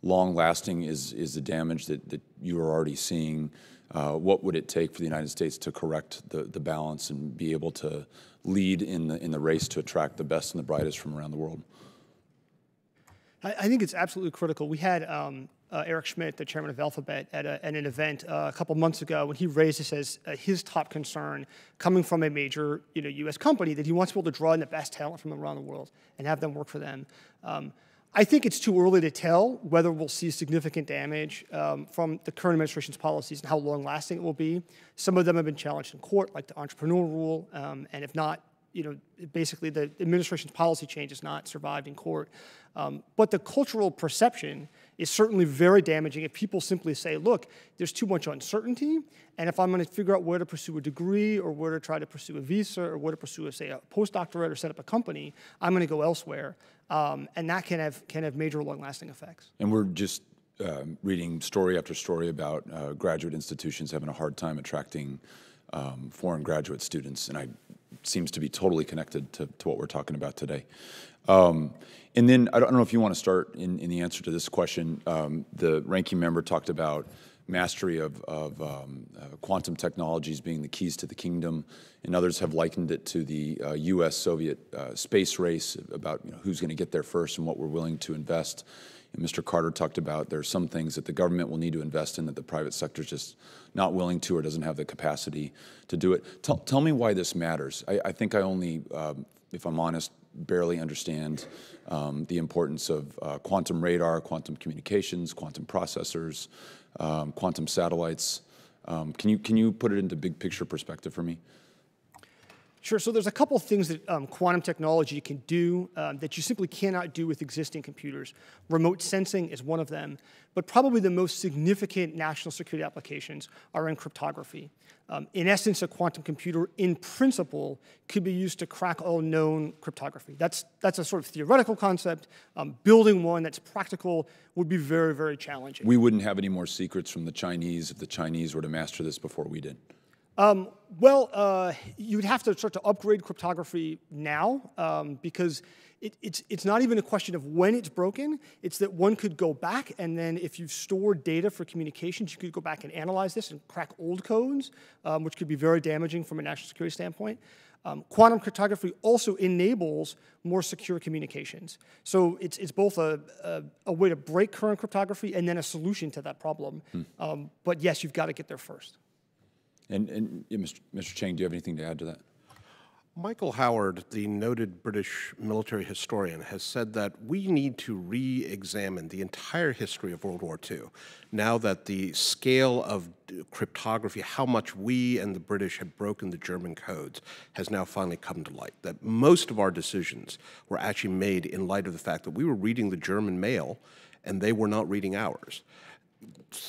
long-lasting is the damage that you are already seeing? What would it take for the United States to correct the balance and be able to lead in the race to attract the best and the brightest from around the world? I think it's absolutely critical. We had Eric Schmidt, the chairman of Alphabet, at an event a couple months ago when he raised this as his top concern, coming from a major U.S. company, that he wants to be able to draw in the best talent from around the world and have them work for them. I think it's too early to tell whether we'll see significant damage from the current administration's policies and how long-lasting it will be. Some of them have been challenged in court, like the entrepreneur rule, and if not, basically the administration's policy change has not survived in court. But the cultural perception is certainly very damaging if people simply say, look, there's too much uncertainty, and if I'm going to figure out where to pursue a degree or where to try to pursue a visa or where to pursue, say, a postdoctorate or set up a company, I'm going to go elsewhere. And that can have major long-lasting effects. And we're just reading story after story about graduate institutions having a hard time attracting foreign graduate students, and it seems to be totally connected to what we're talking about today. And then I don't know if you want to start in the answer to this question. The ranking member talked about mastery of quantum technologies being the keys to the kingdom, and others have likened it to the U.S.-Soviet space race about who's going to get there first and what we're willing to invest. And Mr. Carter talked about there are some things that the government will need to invest in that the private sector is just not willing to or doesn't have the capacity to do it. Tell me why this matters. I think I only, if I'm honest, barely understand the importance of quantum radar, quantum communications, quantum processors, quantum satellites. Can you put it into big picture perspective for me? Sure. So there's a couple of things that quantum technology can do that you simply cannot do with existing computers. Remote sensing is one of them, but probably the most significant national security applications are in cryptography. In essence, a quantum computer, in principle, could be used to crack all known cryptography. That's a sort of theoretical concept. Building one that's practical would be very, very challenging. We wouldn't have any more secrets from the Chinese if the Chinese were to master this before we did. You'd have to start to upgrade cryptography now because it's not even a question of when it's broken. It's that one could go back, and then if you've stored data for communications, you could go back and analyze this and crack old codes, which could be very damaging from a national security standpoint. Quantum cryptography also enables more secure communications. So it's both a way to break current cryptography and then a solution to that problem. But yes, you've got to get there first. And Mr. Chang, do you have anything to add to that? Michael Howard, the noted British military historian, has said that we need to re-examine the entire history of World War II, now that the scale of cryptography, how much we and the British had broken the German codes, has now finally come to light. That most of our decisions were actually made in light of the fact that we were reading the German mail and they were not reading ours.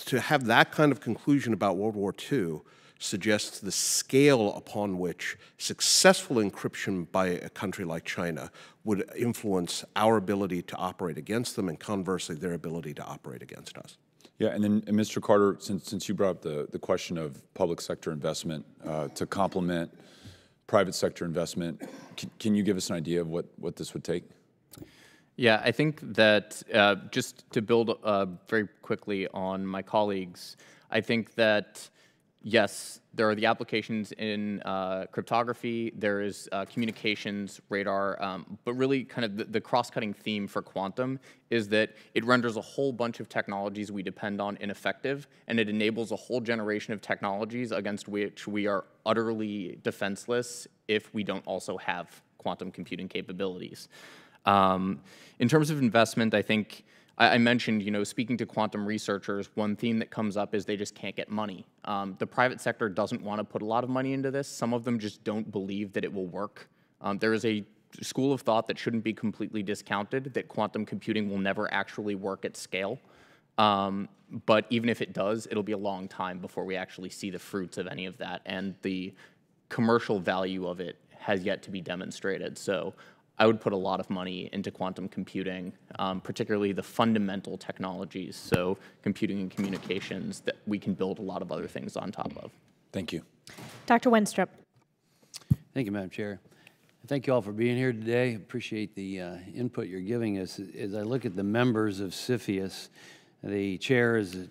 To have that kind of conclusion about World War II suggests the scale upon which successful encryption by a country like China would influence our ability to operate against them and conversely their ability to operate against us. Yeah, and then Mr. Carter, since you brought up the question of public sector investment to complement private sector investment, can you give us an idea of what this would take? Yeah, I think that just to build very quickly on my colleagues, I think that yes, there are the applications in cryptography, there is communications, radar, but really kind of the cross-cutting theme for quantum is that it renders a whole bunch of technologies we depend on ineffective, and it enables a whole generation of technologies against which we are utterly defenseless if we don't also have quantum computing capabilities. In terms of investment, I think I mentioned, speaking to quantum researchers, one theme that comes up is they just can't get money. The private sector doesn't want to put a lot of money into this. Some of them just don't believe that it will work. There is a school of thought that shouldn't be completely discounted, that quantum computing will never actually work at scale. But even if it does, it'll be a long time before we actually see the fruits of any of that. And the commercial value of it has yet to be demonstrated. So I would put a lot of money into quantum computing, particularly the fundamental technologies, so computing and communications, that we can build a lot of other things on top of. Thank you. Dr. Wenstrup. Thank you, Madam Chair. Thank you all for being here today. Appreciate the input you're giving us. As I look at the members of CFIUS, the chair is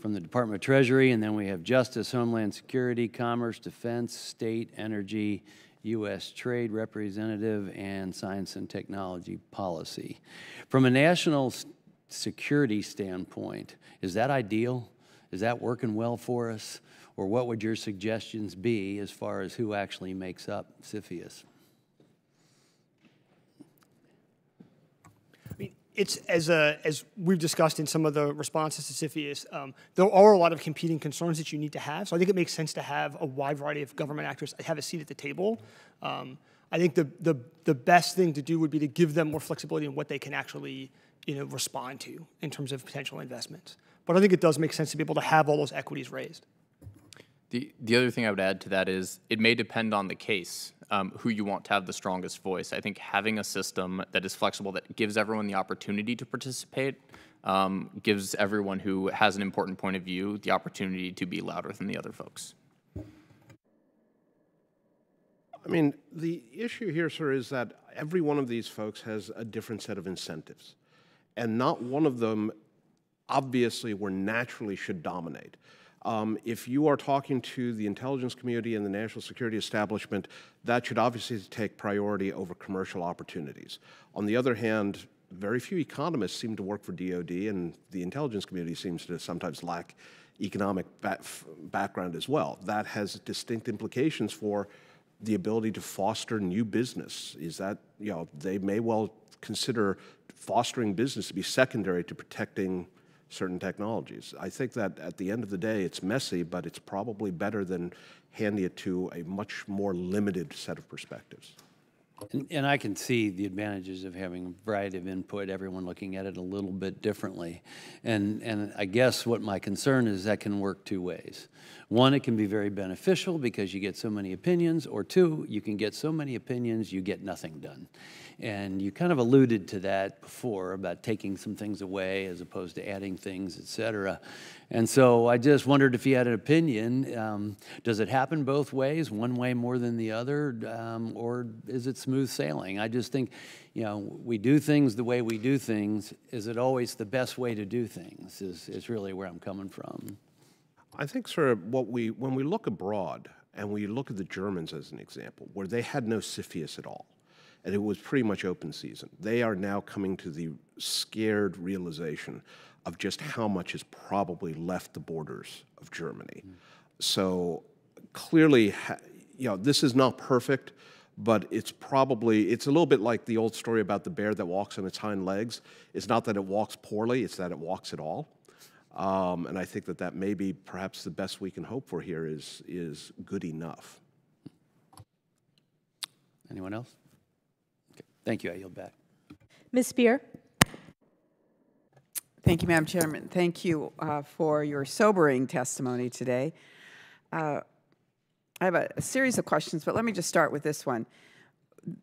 from the Department of Treasury, and then we have Justice, Homeland Security, Commerce, Defense, State, Energy, U.S. Trade Representative, and Science and Technology Policy. From a national security standpoint, is that ideal? Is that working well for us? Or what would your suggestions be as far as who actually makes up CFIUS? it's as we've discussed in some of the responses to CFIUS, there are a lot of competing concerns that you need to have. So I think it makes sense to have a wide variety of government actors have a seat at the table. I think the best thing to do would be to give them more flexibility in what they can actually respond to in terms of potential investments. But I think it does make sense to be able to have all those equities raised. The other thing I would add to that is it may depend on the case, who you want to have the strongest voice. I think having a system that is flexible, that gives everyone the opportunity to participate, gives everyone who has an important point of view the opportunity to be louder than the other folks. I mean, the issue here, sir, is that every one of these folks has a different set of incentives, and not one of them obviously or naturally should dominate. If you are talking to the intelligence community and the national security establishment, that should obviously take priority over commercial opportunities. On the other hand, very few economists seem to work for DOD, and the intelligence community seems to sometimes lack economic background as well. That has distinct implications for the ability to foster new business. Is that, they may well consider fostering business to be secondary to protecting certain technologies. I think that at the end of the day, it's messy, but it's probably better than handing it to a much more limited set of perspectives. And I can see the advantages of having a variety of input, everyone looking at it a little bit differently. And I guess what my concern is that can work two ways. One, it can be very beneficial because you get so many opinions, or two, you can get so many opinions you get nothing done. And you kind of alluded to that before about taking some things away as opposed to adding things, et cetera. And so I just wondered if you had an opinion. Does it happen both ways, one way more than the other, or is it smooth sailing? I just think, we do things the way we do things. Is it always the best way to do things is really where I'm coming from. I think, sir, when we look abroad and we look at the Germans as an example, where they had no CFIUS at all, and it was pretty much open season, they are now coming to the scared realization of just how much has probably left the borders of Germany. So clearly, this is not perfect, but it's a little bit like the old story about the bear that walks on its hind legs. It's not that it walks poorly, it's that it walks at all. And I think that may be perhaps the best we can hope for here is good enough. Anyone else? Okay. Thank you. I yield back. Ms. Spear. Thank you, Madam Chairman. Thank you for your sobering testimony today. I have a series of questions, but let me just start with this one.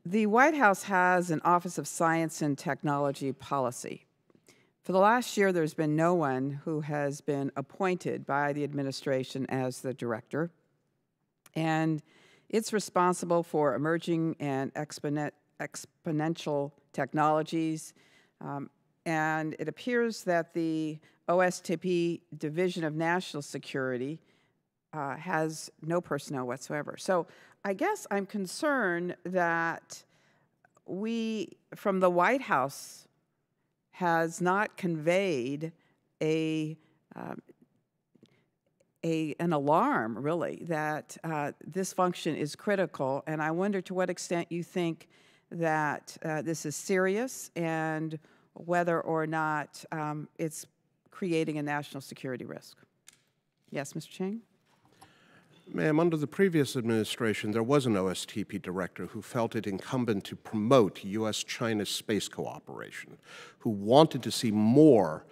The White House has an Office of Science and Technology Policy. For the last year, there's been no one who has been appointed by the administration as the director, and it's responsible for emerging and exponential technologies, and it appears that the OSTP Division of National Security has no personnel whatsoever. So I guess I'm concerned that we, from the White House, has not conveyed an alarm, really, that this function is critical. And I wonder to what extent you think that this is serious and whether or not it's creating a national security risk. Yes, Mr. Chang? Ma'am, under the previous administration, there was an OSTP director who felt it incumbent to promote U.S.-China space cooperation, who wanted to see more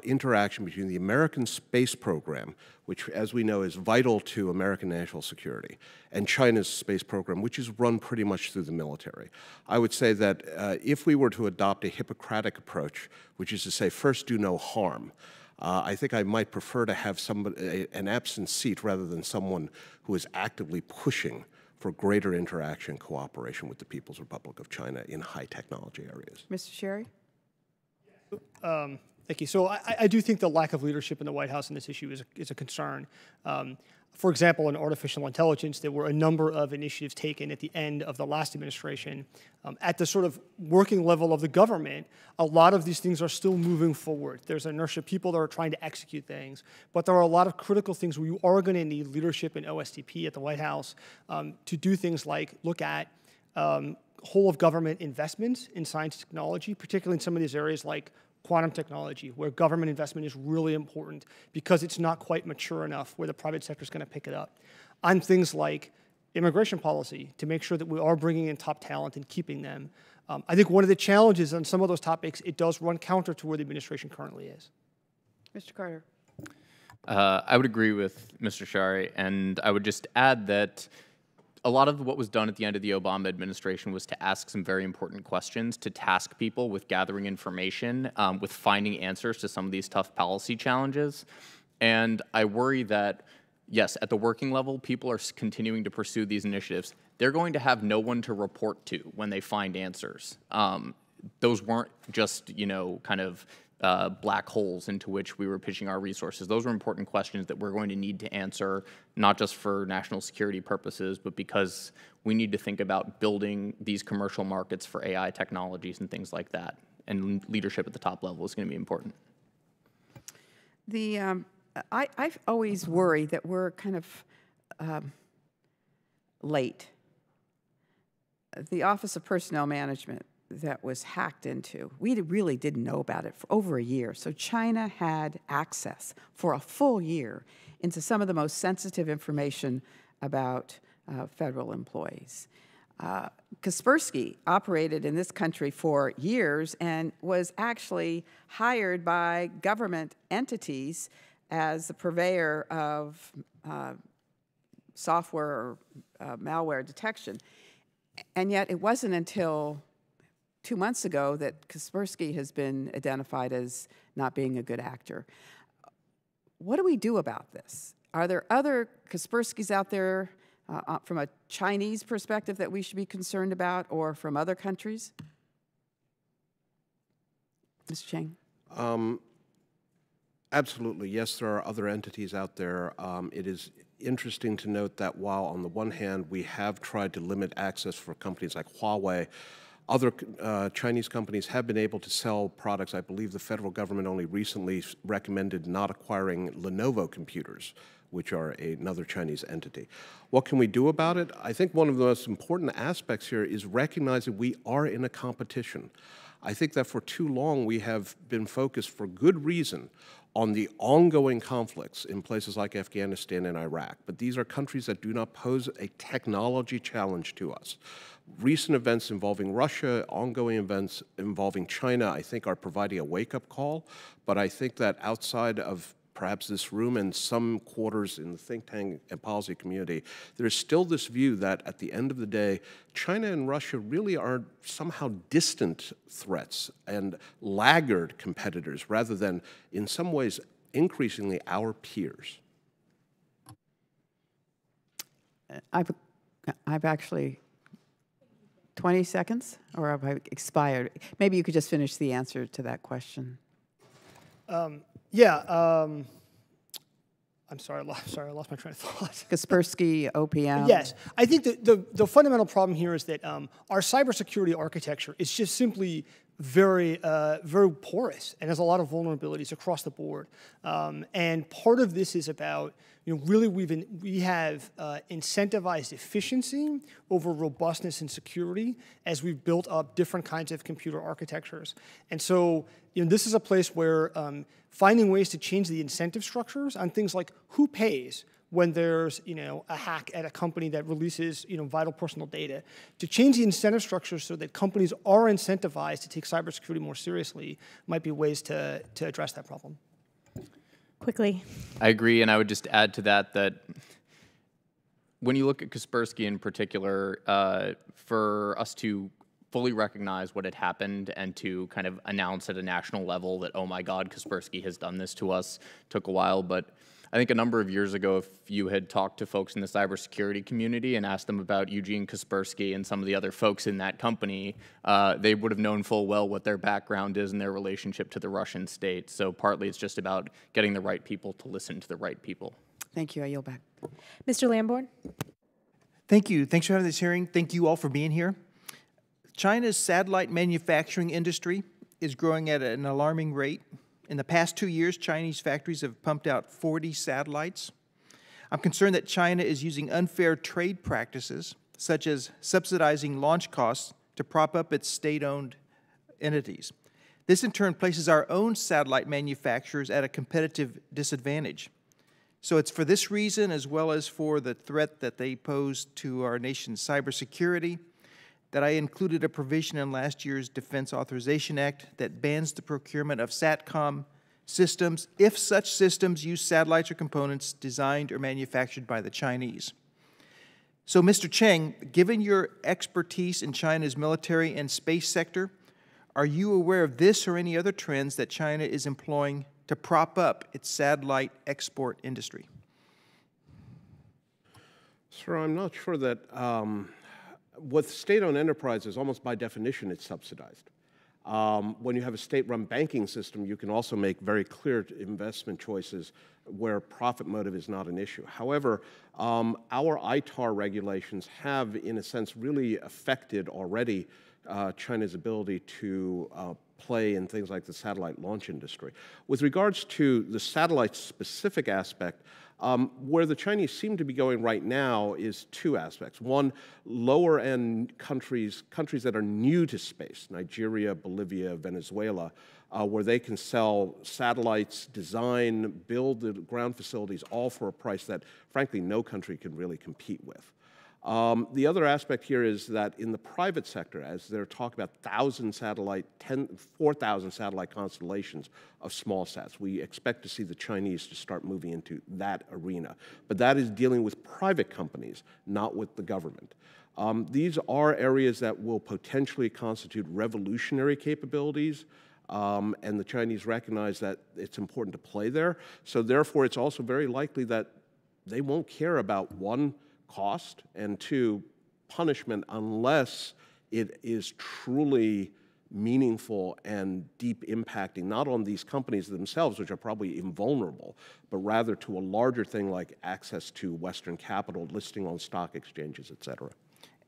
interaction between the American space program, which, as we know, is vital to American national security, and China's space program, which is run pretty much through the military. I would say that if we were to adopt a Hippocratic approach, which is to say, first do no harm, I think I might prefer to have an absent seat rather than someone who is actively pushing for greater interaction and cooperation with the People's Republic of China in high technology areas. Mr. Sherry? Thank you. So I do think the lack of leadership in the White House on this issue is a concern. For example, in artificial intelligence, there were a number of initiatives taken at the end of the last administration. At the sort of working level of the government, a lot of these things are still moving forward. There's inertia, people that are trying to execute things, but there are a lot of critical things where you are going to need leadership in OSTP at the White House to do things like look at whole of government investments in science and technology, particularly in some of these areas like quantum technology, where government investment is really important because it's not quite mature enough where the private sector is going to pick it up. On things like immigration policy, to make sure that we are bringing in top talent and keeping them. I think one of the challenges on some of those topics, it does run counter to where the administration currently is. Mr. Carter. I would agree with Mr. Shari, and I would just add that a lot of what was done at the end of the Obama administration was to ask some very important questions, to task people with gathering information, with finding answers to some of these tough policy challenges. And I worry that, yes, at the working level, people are continuing to pursue these initiatives. They're going to have no one to report to when they find answers. Those weren't just, kind of black holes into which we were pitching our resources. Those were important questions that we're going to need to answer, not just for national security purposes, but because we need to think about building these commercial markets for AI technologies and things like that. And leadership at the top level is going to be important. I've always worried that we're kind of late. The Office of Personnel Management that was hacked into, we really didn't know about it for over a year. So China had access for a full year into some of the most sensitive information about federal employees. Kaspersky operated in this country for years and was actually hired by government entities as the purveyor of software or malware detection. And yet it wasn't until 2 months ago that Kaspersky has been identified as not being a good actor. What do we do about this? Are there other Kasperskys out there from a Chinese perspective that we should be concerned about, or from other countries? Mr. Chang. Absolutely. Yes, there are other entities out there. It is interesting to note that while on the one hand we have tried to limit access for companies like Huawei, other Chinese companies have been able to sell products. I believe the federal government only recently recommended not acquiring Lenovo computers, which are another Chinese entity. What can we do about it? I think one of the most important aspects here is recognizing we are in a competition. I think that for too long we have been focused, for good reason, on the ongoing conflicts in places like Afghanistan and Iraq. But these are countries that do not pose a technology challenge to us. Recent events involving Russia, ongoing events involving China, I think are providing a wake-up call. But I think that outside of perhaps this room and some quarters in the think tank and policy community, there's still this view that at the end of the day, China and Russia really are somehow distant threats and laggard competitors rather than, in some ways, increasingly our peers. I've actually 20 seconds, or have I expired? Maybe you could just finish the answer to that question. I'm sorry, I lost my train of thought. Kaspersky, OPM. Yes, I think the fundamental problem here is that our cybersecurity architecture is just simply very porous and has a lot of vulnerabilities across the board. And part of this is about, really we have incentivized efficiency over robustness and security as we've built up different kinds of computer architectures. And so, this is a place where finding ways to change the incentive structures on things like who pays when there's a hack at a company that releases vital personal data, to change the incentive structures so that companies are incentivized to take cybersecurity more seriously might be ways to address that problem. Quickly. I agree, and I would just add to that when you look at Kaspersky in particular, for us to fully recognize what had happened and to kind of announce at a national level that, oh my God, Kaspersky has done this to us, took a while. But I think a number of years ago, if you had talked to folks in the cybersecurity community and asked them about Eugene Kaspersky and some of the other folks in that company, they would have known full well what their background is and their relationship to the Russian state. So partly it's just about getting the right people to listen to the right people. Thank you. I yield back. Mr. Lamborn. Thank you. Thanks for having this hearing. Thank you all for being here. China's satellite manufacturing industry is growing at an alarming rate. In the past 2 years, Chinese factories have pumped out 40 satellites. I'm concerned that China is using unfair trade practices, such as subsidizing launch costs to prop up its state-owned entities. This in turn places our own satellite manufacturers at a competitive disadvantage. So it's for this reason, as well as for the threat that they pose to our nation's cybersecurity, that I included a provision in last year's Defense Authorization Act that bans the procurement of SATCOM systems if such systems use satellites or components designed or manufactured by the Chinese. So, Mr. Cheng, given your expertise in China's military and space sector, are you aware of this or any other trends that China is employing to prop up its satellite export industry? Sir, I'm not sure that with state-owned enterprises, almost by definition, it's subsidized. When you have a state-run banking system, you can also make very clear investment choices where profit motive is not an issue. However, our ITAR regulations have, in a sense, really affected already China's ability to play in things like the satellite launch industry. With regards to the satellite-specific aspect, where the Chinese seem to be going right now is two aspects. One, lower-end countries that are new to space, Nigeria, Bolivia, Venezuela, where they can sell satellites, design, build the ground facilities, all for a price that, frankly, no country can really compete with. The other aspect here is that in the private sector, as they're talking about 4,000 satellite constellations of small sats, we expect to see the Chinese to start moving into that arena. But that is dealing with private companies, not with the government. These are areas that will potentially constitute revolutionary capabilities, and the Chinese recognize that it's important to play there. So therefore, it's also very likely that they won't care about, one, cost, and two, punishment, unless it is truly meaningful and deep impacting, not on these companies themselves, which are probably invulnerable, but rather to a larger thing like access to Western capital, listing on stock exchanges, et cetera.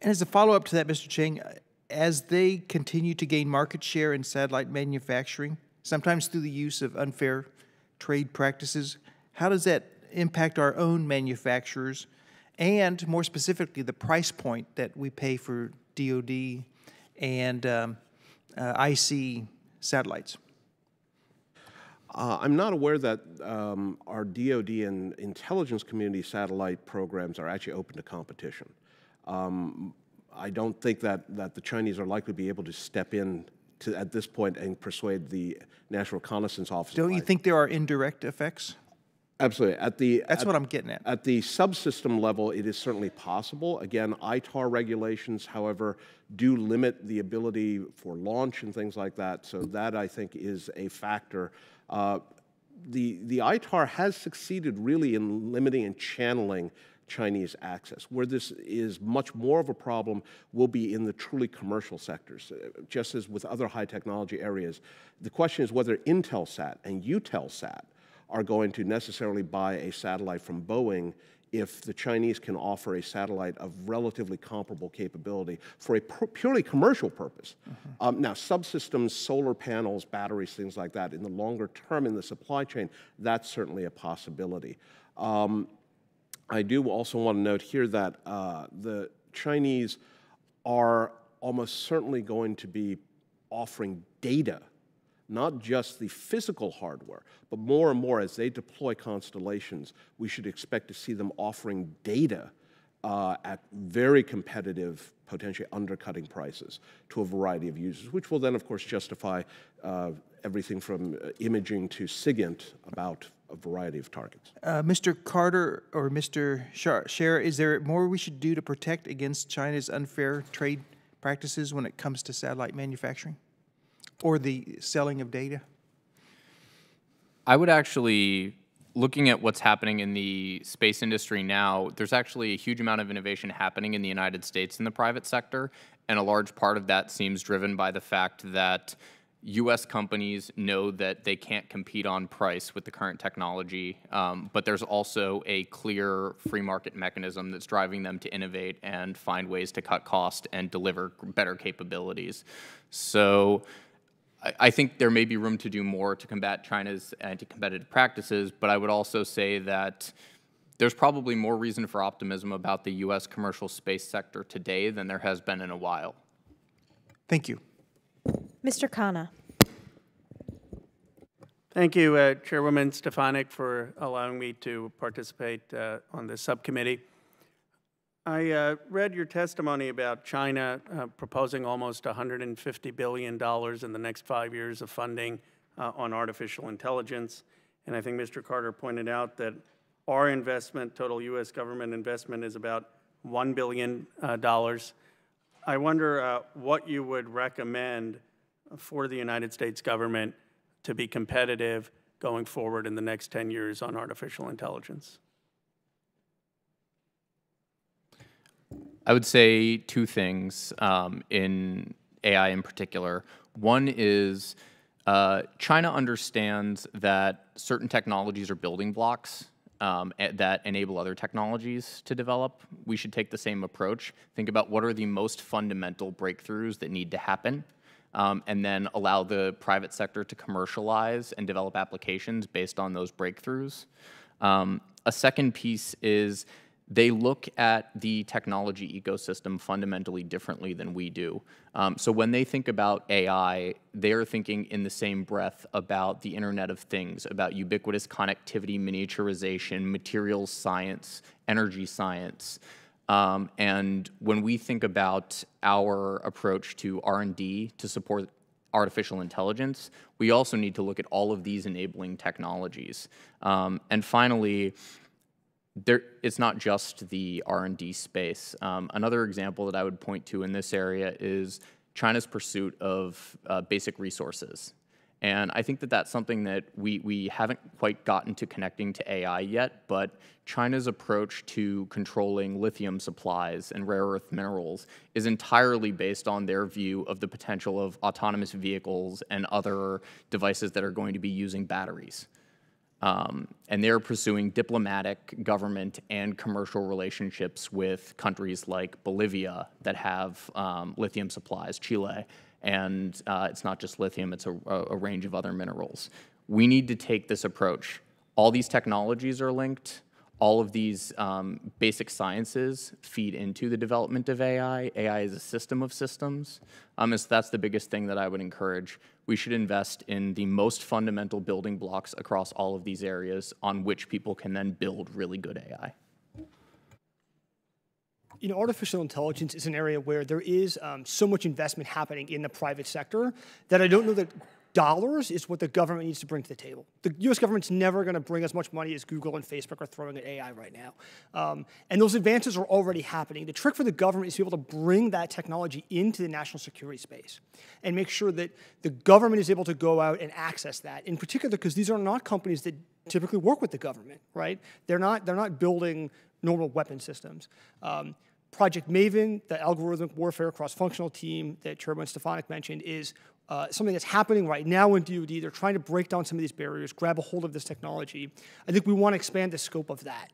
And as a follow-up to that, Mr. Cheng, as they continue to gain market share in satellite manufacturing, sometimes through the use of unfair trade practices, how does that impact our own manufacturers, and more specifically, the price point that we pay for DoD and IC satellites? I'm not aware that our DoD and intelligence community satellite programs are actually open to competition. I don't think that the Chinese are likely to be able to step in at this point and persuade the National Reconnaissance Office. Don't you think there are indirect effects? Absolutely. That's what I'm getting at. At the subsystem level, it is certainly possible. Again, ITAR regulations, however, do limit the ability for launch and things like that. So that, I think, is a factor. The ITAR has succeeded really in limiting and channeling Chinese access. Where this is much more of a problem will be in the truly commercial sectors. Just as with other high technology areas, the question is whether Intelsat and Eutelsat are going to necessarily buy a satellite from Boeing if the Chinese can offer a satellite of relatively comparable capability for a purely commercial purpose. Now, subsystems, solar panels, batteries, things like that, in the longer term in the supply chain, that's certainly a possibility. I do also want to note here that the Chinese are almost certainly going to be offering data, not just the physical hardware, but more and more as they deploy constellations, we should expect to see them offering data at very competitive, potentially undercutting prices to a variety of users, which will then, of course, justify everything from imaging to SIGINT about a variety of targets. Mr. Carter or Mr. Scher, is there more we should do to protect against China's unfair trade practices when it comes to satellite manufacturing or the selling of data? I would actually, looking at what's happening in the space industry now, there's actually a huge amount of innovation happening in the United States in the private sector, and a large part of that seems driven by the fact that U.S. companies know that they can't compete on price with the current technology, but there's also a clear free market mechanism that's driving them to innovate and find ways to cut cost and deliver better capabilities. So I think there may be room to do more to combat China's anti-competitive practices, but I would also say that There's probably more reason for optimism about the U.S. commercial space sector today than there has been in a while. Thank you. Mr. Khanna. Thank you, Chairwoman Stefanik, for allowing me to participate on this subcommittee. I read your testimony about China proposing almost $150 billion in the next 5 years of funding on artificial intelligence. And I think Mr. Carter pointed out that our investment, total U.S. government investment, is about $1 billion. I wonder what you would recommend for the United States government to be competitive going forward in the next 10 years on artificial intelligence. I would say two things in AI in particular. One is China understands that certain technologies are building blocks that enable other technologies to develop. We should take the same approach. Think about what are the most fundamental breakthroughs that need to happen, and then allow the private sector to commercialize and develop applications based on those breakthroughs. A second piece is they look at the technology ecosystem fundamentally differently than we do. So when they think about AI, they're thinking in the same breath about the Internet of Things, about ubiquitous connectivity, miniaturization, materials science, energy science. And when we think about our approach to R&D to support artificial intelligence, we also need to look at all of these enabling technologies. And finally, it's not just the R&D space. Another example that I would point to in this area is China's pursuit of basic resources. And I think that that's something that we haven't quite gotten to connecting to AI yet, but China's approach to controlling lithium supplies and rare earth minerals is entirely based on their view of the potential of autonomous vehicles and other devices that are going to be using batteries. And they're pursuing diplomatic, government, and commercial relationships with countries like Bolivia that have lithium supplies, Chile, and it's not just lithium, it's a range of other minerals. We need to take this approach. All these technologies are linked. All of these basic sciences feed into the development of AI. AI is a system of systems. And so that's the biggest thing that I would encourage. We should invest in the most fundamental building blocks across all of these areas on which people can then build really good AI. You know, artificial intelligence is an area where there is so much investment happening in the private sector that I don't know that dollars is what the government needs to bring to the table. The U.S. government's never going to bring as much money as Google and Facebook are throwing at AI right now. And those advances are already happening. The trick for the government is to be able to bring that technology into the national security space and make sure that the government is able to go out and access that, in particular because these are not companies that typically work with the government, right? They're not building normal weapon systems. Project Maven, the algorithmic warfare cross-functional team that Chairman Stefanik mentioned, is something that's happening right now in DoD. They're trying to break down some of these barriers, grab a hold of this technology. I think we want to expand the scope of that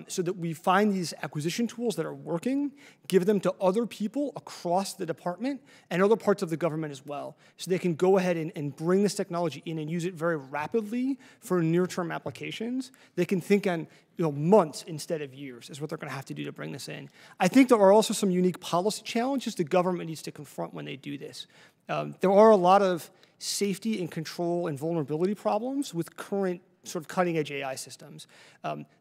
so that we find these acquisition tools that are working, give them to other people across the department and other parts of the government as well, so they can go ahead and bring this technology in and use it very rapidly for near-term applications. They can think on months instead of years is what they're going to have to do to bring this in. I think there are also some unique policy challenges the government needs to confront when they do this. There are a lot of safety and control and vulnerability problems with current sort of cutting-edge AI systems.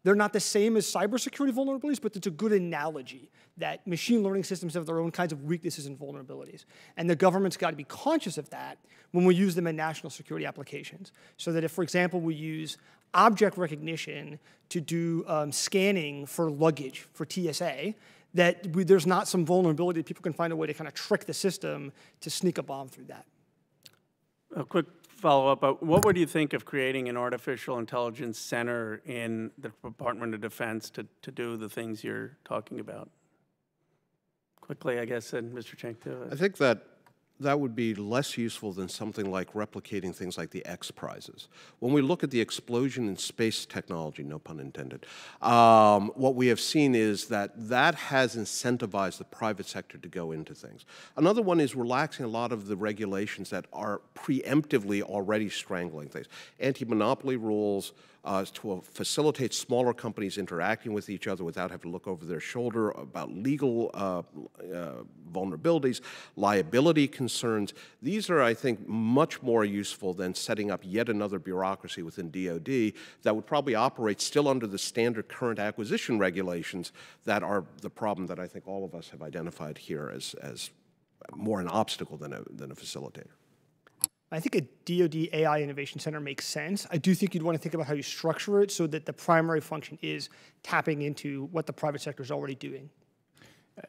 They're not the same as cybersecurity vulnerabilities, but it's a good analogy that machine learning systems have their own kinds of weaknesses and vulnerabilities. And the government's got to be conscious of that when we use them in national security applications. So that if, for example, we use object recognition to do scanning for luggage for TSA, that there's not some vulnerability that people can find a way to kind of trick the system to sneak a bomb through that. A quick follow-up. What would you think of creating an artificial intelligence center in the Department of Defense to do the things you're talking about? Quickly, I guess, and Mr. Chang, too. I think that would be less useful than something like replicating things like the X Prizes. When we look at the explosion in space technology, no pun intended, what we have seen is that has incentivized the private sector to go into things. Another one is relaxing a lot of the regulations that are preemptively already strangling things. Anti-monopoly rules, to facilitate smaller companies interacting with each other without having to look over their shoulder, about legal vulnerabilities, liability concerns. These are, I think, much more useful than setting up yet another bureaucracy within DoD that would probably operate still under the standard current acquisition regulations that are the problem that I think all of us have identified here as more an obstacle than a facilitator. I think a DoD AI Innovation Center makes sense. I do think you'd want to think about how you structure it so that the primary function is tapping into what the private sector is already doing.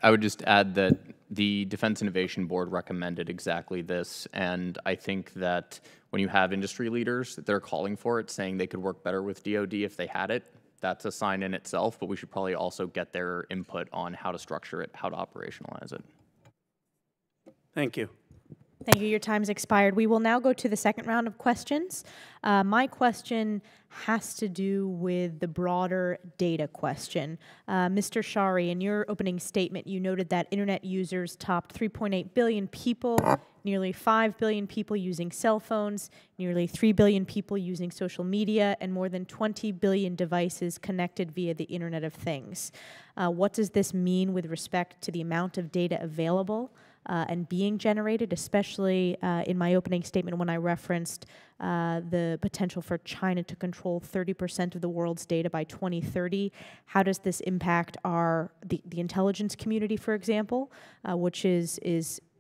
I would just add that the Defense Innovation Board recommended exactly this, and I think that when you have industry leaders, they're calling for it, saying they could work better with DoD if they had it. That's a sign in itself, but we should probably also get their input on how to structure it, how to operationalize it. Thank you. Thank you. Your time's expired. We will now go to the second round of questions. My question has to do with the broader data question. Mr. Shari, in your opening statement, you noted that internet users topped 3.8 billion people, nearly 5 billion people using cell phones, nearly 3 billion people using social media, and more than 20 billion devices connected via the Internet of Things. What does this mean with respect to the amount of data available and being generated, especially in my opening statement when I referenced the potential for China to control 30% of the world's data by 2030? How does this impact the intelligence community, for example, which is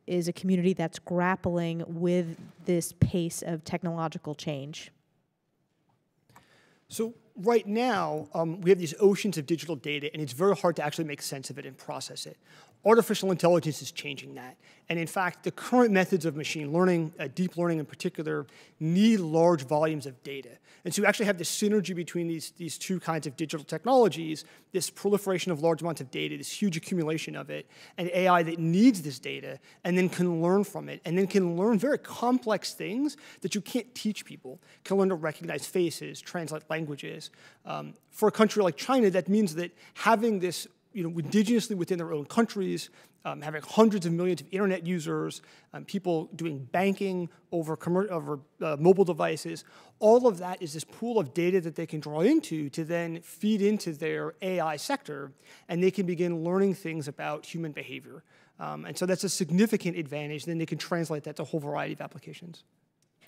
a community that's grappling with this pace of technological change? So right now, we have these oceans of digital data, and it's very hard to actually make sense of it and process it. Artificial intelligence is changing that. And in fact, the current methods of machine learning, deep learning in particular, need large volumes of data. And so you actually have this synergy between these two kinds of digital technologies, this proliferation of large amounts of data, this huge accumulation of it, and AI that needs this data and then can learn from it, and then can learn very complex things that you can't teach people, can learn to recognize faces, translate languages. For a country like China, that means that having this indigenously within their own countries, having hundreds of millions of internet users, people doing banking over mobile devices, all of that is this pool of data that they can draw into to then feed into their AI sector, and they can begin learning things about human behavior. And so that's a significant advantage. Then they can translate that to a whole variety of applications.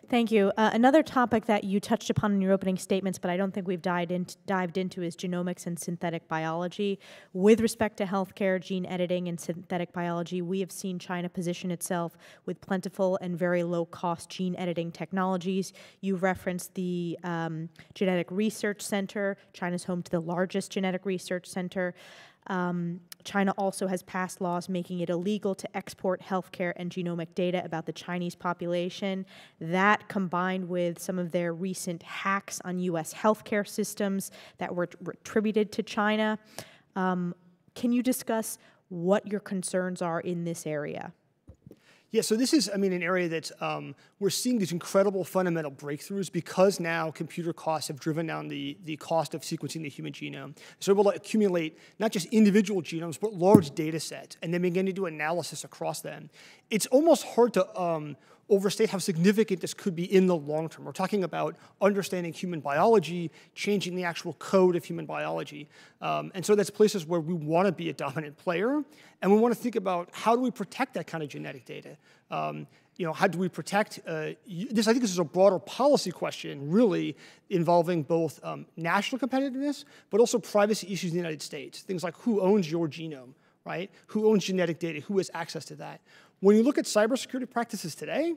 Thank you. Another topic that you touched upon in your opening statements, but I don't think we've dived into, is genomics and synthetic biology. With respect to healthcare, gene editing, and synthetic biology, we have seen China position itself with plentiful and very low-cost gene editing technologies. You referenced the Genetic Research Center. China's home to the largest genetic research center. China also has passed laws making it illegal to export healthcare and genomic data about the Chinese population. That, combined with some of their recent hacks on U.S. healthcare systems that were attributed to China. Can you discuss what your concerns are in this area? Yeah, so this is, an area that's, we're seeing these incredible fundamental breakthroughs because now computer costs have driven down the cost of sequencing the human genome. So we're able to accumulate not just individual genomes, but large data sets, and then begin to do analysis across them. It's almost hard to overstate how significant this could be in the long term. We're talking about understanding human biology, changing the actual code of human biology. And so that's places where we want to be a dominant player, and we want to think about how do we protect that kind of genetic data. How do we protect this? I think this is a broader policy question, really, involving both national competitiveness, but also privacy issues in the United States. Things like who owns your genome, right? Who owns genetic data? Who has access to that? When you look at cybersecurity practices today,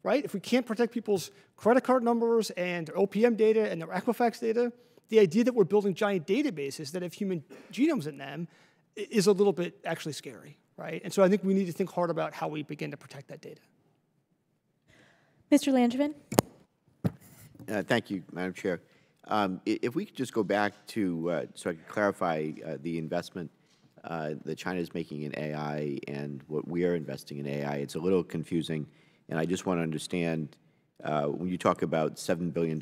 right, if we can't protect people's credit card numbers and their OPM data and their Equifax data, the idea that we're building giant databases that have human genomes in them is a little bit actually scary, right? And so I think we need to think hard about how we begin to protect that data. Mr. Langevin? Thank you, Madam Chair. If we could just go back to, so I can clarify the investment that China is making in AI and what we are investing in AI. It's a little confusing, and I just want to understand, when you talk about $7 billion,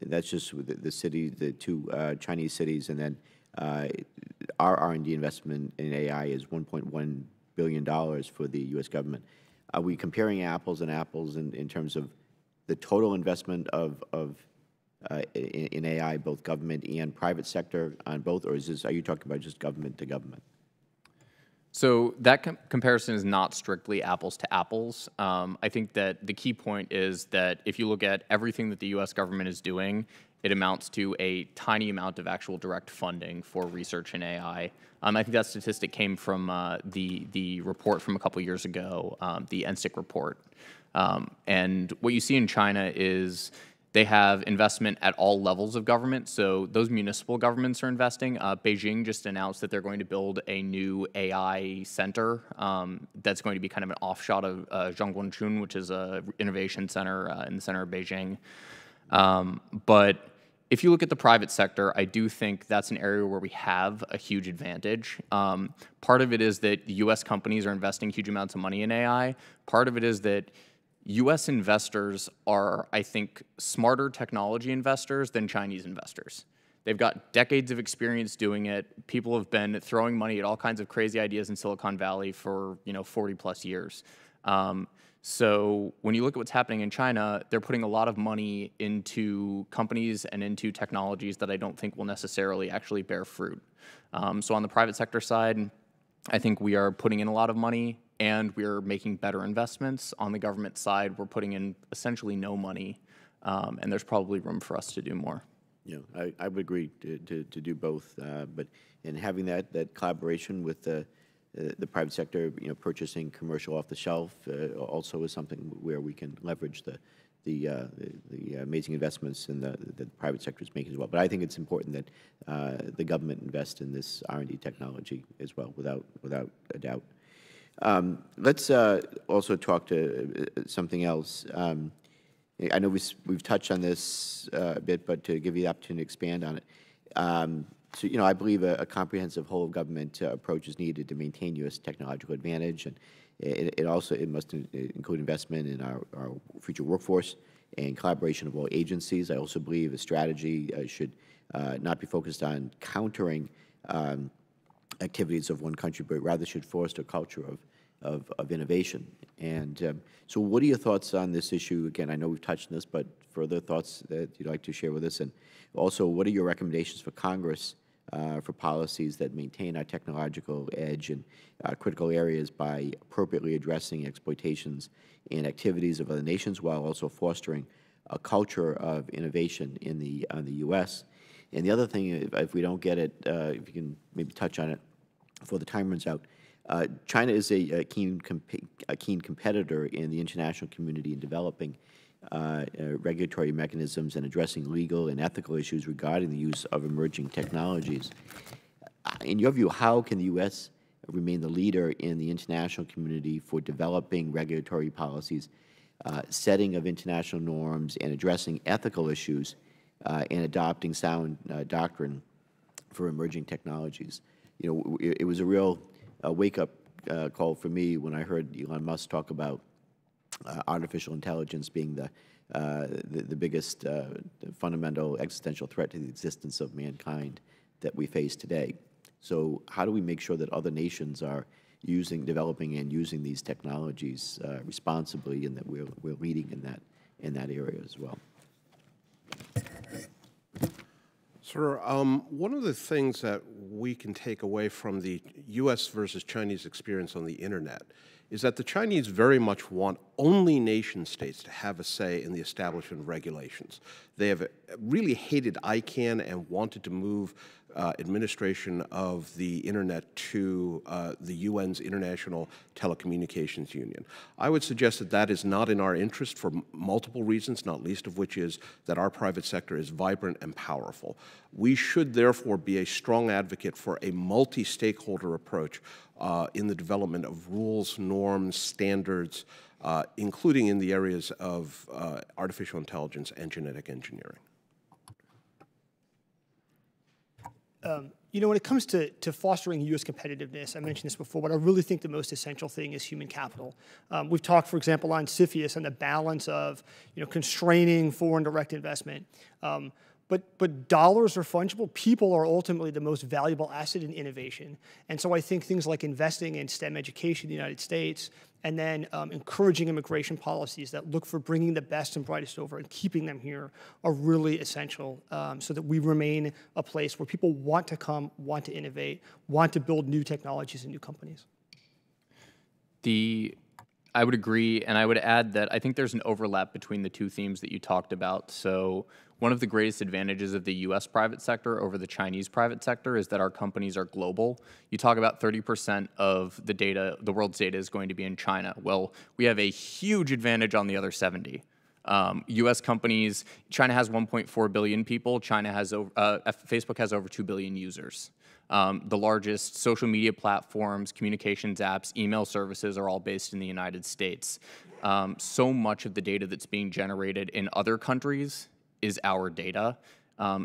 that's just the city, the two Chinese cities, and then our R&D investment in AI is $1.1 billion for the U.S. government. Are we comparing apples and apples in terms of the total investment of in AI, both government and private sector on both, or are you talking about just government to government? So that comparison is not strictly apples to apples. I think that the key point is that if you look at everything that the U.S. government is doing, it amounts to a tiny amount of actual direct funding for research in AI. I think that statistic came from the report from a couple years ago, the NSIC report. And what you see in China is they have investment at all levels of government. So those municipal governments are investing. Beijing just announced that they're going to build a new AI center that's going to be kind of an offshoot of Zhongguancun, which is an innovation center in the center of Beijing. But if you look at the private sector, I do think that's an area where we have a huge advantage. Part of it is that U.S. companies are investing huge amounts of money in AI. Part of it is that U.S. investors are, I think, smarter technology investors than Chinese investors. They've got decades of experience doing it. People have been throwing money at all kinds of crazy ideas in Silicon Valley for 40 plus years. So when you look at what's happening in China, they're putting a lot of money into companies and into technologies that I don't think will necessarily actually bear fruit. So on the private sector side, I think we are putting in a lot of money and we're making better investments. On the government side, we're putting in essentially no money, and there's probably room for us to do more. Yeah, I would agree to do both, but in having that collaboration with the private sector, purchasing commercial off the shelf also is something where we can leverage the amazing investments in the private sector is making as well. But I think it's important that the government invest in this R&D technology as well, without a doubt. Let's also talk to something else. I know we've touched on this a bit, but to give you the opportunity to expand on it. So, I believe a comprehensive whole-of-government approach is needed to maintain U.S. technological advantage, and it must include investment in our future workforce and collaboration of all agencies. I also believe a strategy should not be focused on countering activities of one country, but rather should foster a culture of innovation. And so what are your thoughts on this issue? Again, I know we've touched on this, but further thoughts that you'd like to share with us? And also, what are your recommendations for Congress for policies that maintain our technological edge in critical areas by appropriately addressing exploitations and activities of other nations, while also fostering a culture of innovation in the U.S.? And the other thing, if we don't get it, if you can maybe touch on it before the time runs out, China is a keen competitor in the international community in developing regulatory mechanisms and addressing legal and ethical issues regarding the use of emerging technologies. In your view, how can the U.S. remain the leader in the international community for developing regulatory policies, setting of international norms, and addressing ethical issues, and adopting sound doctrine for emerging technologies? It was a real wake-up call for me when I heard Elon Musk talk about artificial intelligence being the biggest fundamental existential threat to the existence of mankind that we face today. So how do we make sure that other nations are developing and using these technologies responsibly, and that we're leading in that area as well? Sir, one of the things that we can take away from the U.S. versus Chinese experience on the Internet is that the Chinese very much want only nation states to have a say in the establishment of regulations. They have really hated ICANN and wanted to move administration of the Internet to the UN's International Telecommunications Union. I would suggest that that is not in our interest for multiple reasons, not least of which is that our private sector is vibrant and powerful. We should therefore be a strong advocate for a multi-stakeholder approach in the development of rules, norms, standards, including in the areas of artificial intelligence and genetic engineering. When it comes to fostering U.S. competitiveness, I mentioned this before, but I really think the most essential thing is human capital. We've talked, for example, on CFIUS and the balance of constraining foreign direct investment. But dollars are fungible. People are ultimately the most valuable asset in innovation. And so I think things like investing in STEM education in the United States and then encouraging immigration policies that look for bringing the best and brightest over and keeping them here are really essential so that we remain a place where people want to come, want to innovate, want to build new technologies and new companies. I would agree, and I would add that I think there's an overlap between the two themes that you talked about. So one of the greatest advantages of the U.S. private sector over the Chinese private sector is that our companies are global. You talk about 30% of the data, the world's data is going to be in China. Well, we have a huge advantage on the other 70. U.S. companies, China has 1.4 billion people. Facebook has over 2 billion users. The largest social media platforms, communications apps, email services are all based in the United States. So much of the data that's being generated in other countries is our data.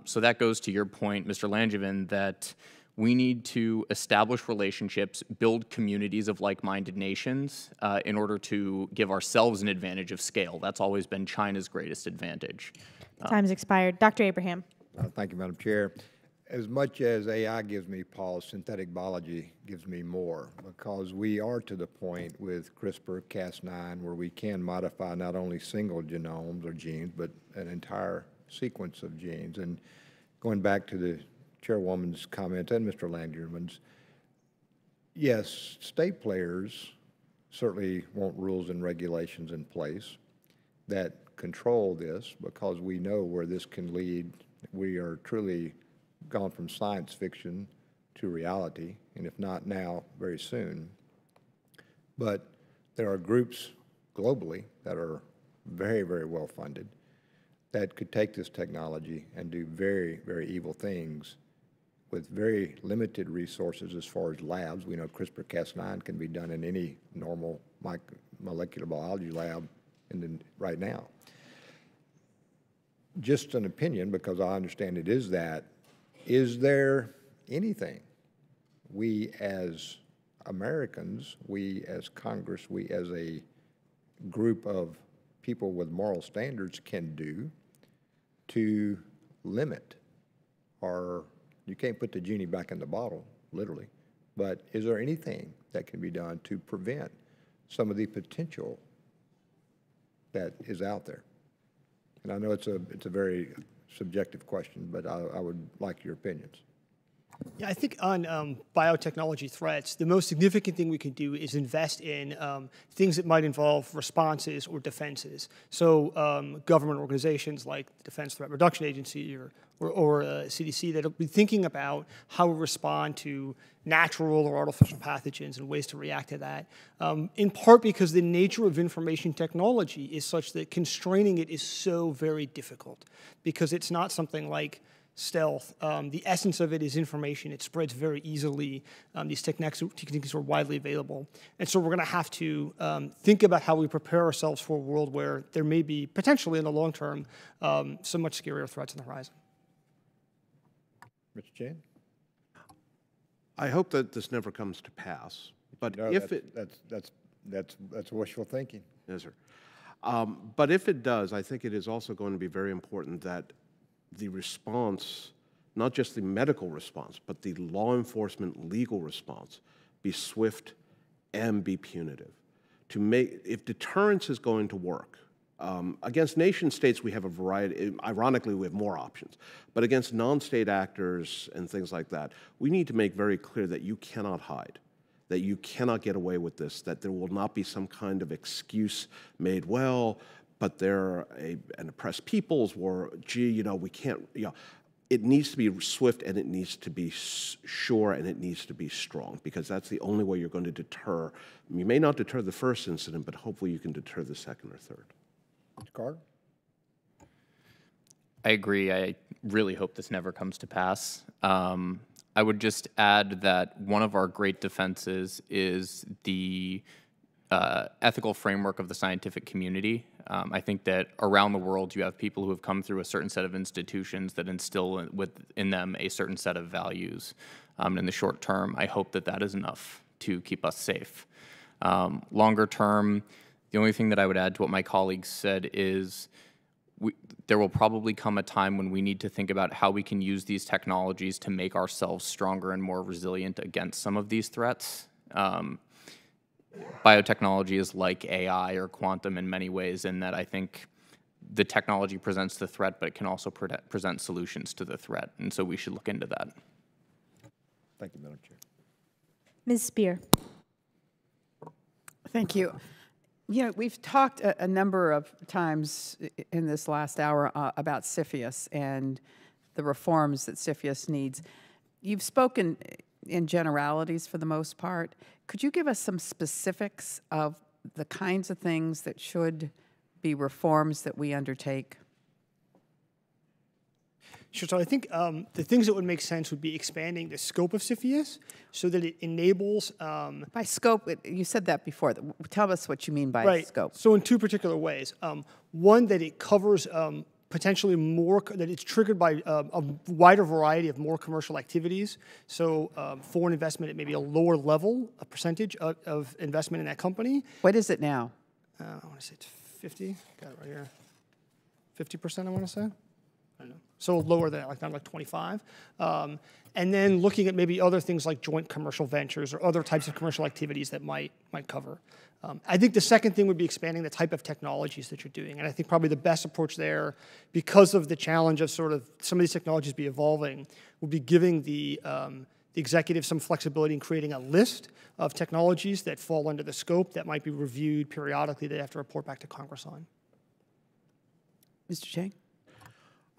So that goes to your point, Mr. Langevin, that we need to establish relationships, build communities of like-minded nations in order to give ourselves an advantage of scale. That's always been China's greatest advantage. Time's expired. Dr. Abraham. Thank you, Madam Chair. As much as AI gives me pause, synthetic biology gives me more, because we are to the point with CRISPR-Cas9 where we can modify not only single genomes or genes, but an entire sequence of genes. And going back to the Chairwoman's comment and Mr. Langevin's, yes, state players certainly want rules and regulations in place that control this, because we know where this can lead. We are truly gone from science fiction to reality, and if not now, very soon. But there are groups globally that are very, very well funded that could take this technology and do very, very evil things with very limited resources as far as labs. We know CRISPR-Cas9 can be done in any normal molecular biology lab right now. Just an opinion, because I understand it is that. Is there anything we as Americans, we as Congress, we as a group of people with moral standards can do to limit you can't put the genie back in the bottle, literally, but is there anything that can be done to prevent some of the potential that is out there? And I know it's a very subjective question, but I would like your opinions. Yeah, I think on biotechnology threats, the most significant thing we can do is invest in things that might involve responses or defenses. So government organizations like the Defense Threat Reduction Agency or CDC that will be thinking about how we respond to natural or artificial pathogens and ways to react to that, in part because the nature of information technology is such that constraining it is so very difficult, because it's not something like stealth. The essence of it is information. It spreads very easily. These techniques are widely available. And so we're going to have to think about how we prepare ourselves for a world where there may be, potentially in the long term, some much scarier threats on the horizon. Mr. Chan? I hope that this never comes to pass. But No, if that's wishful thinking. Yes, sir. But if it does, I think it is also going to be very important that the response, not just the medical response, but the law enforcement legal response, be swift and be punitive. If deterrence is going to work, against nation states we have a variety, ironically we have more options, but against non-state actors and things like that, we need to make very clear that you cannot hide, that you cannot get away with this, that there will not be some kind of excuse made, well, but they're an oppressed peoples, or, gee, we can't, it needs to be swift, and it needs to be sure, and it needs to be strong, because that's the only way you're going to deter. You may not deter the first incident, but hopefully you can deter the second or third. Mr. Carter? I agree. I really hope this never comes to pass. I would just add that one of our great defenses is the ethical framework of the scientific community. I think that around the world you have people who have come through a certain set of institutions that instill within them a certain set of values. In the short term, I hope that that is enough to keep us safe. Longer term, the only thing that I would add to what my colleagues said is there will probably come a time when we need to think about how we can use these technologies to make ourselves stronger and more resilient against some of these threats. Biotechnology is like AI or quantum in many ways, in that I think the technology presents the threat, but it can also present solutions to the threat, and so we should look into that. Thank you, Madam Chair. Ms. Spear. Thank you. You know, we've talked a number of times in this last hour about CFIUS and the reforms that CFIUS needs. You've spoken in generalities for the most part. Could you give us some specifics of the kinds of things that should be reforms that we undertake? Sure. So I think the things that would make sense would be expanding the scope of CFIUS so that it enables... By scope, you said that before. Tell us what you mean by right. scope. So in two particular ways. One, that it covers potentially more, that it's triggered by a wider variety of more commercial activities. So foreign investment at maybe a lower level, a percentage of investment in that company. What is it now? I want to say it's 50. Got it right here. 50%, I want to say. I don't know. So lower than that, like 25. And then looking at maybe other things like joint commercial ventures or other types of commercial activities that might cover. I think the second thing would be expanding the type of technologies that you're doing. And I think probably the best approach there, because of the challenge of sort of some of these technologies be evolving, would be giving the executive some flexibility in creating a list of technologies that fall under the scope that might be reviewed periodically that they have to report back to Congress on. Mr. Chang?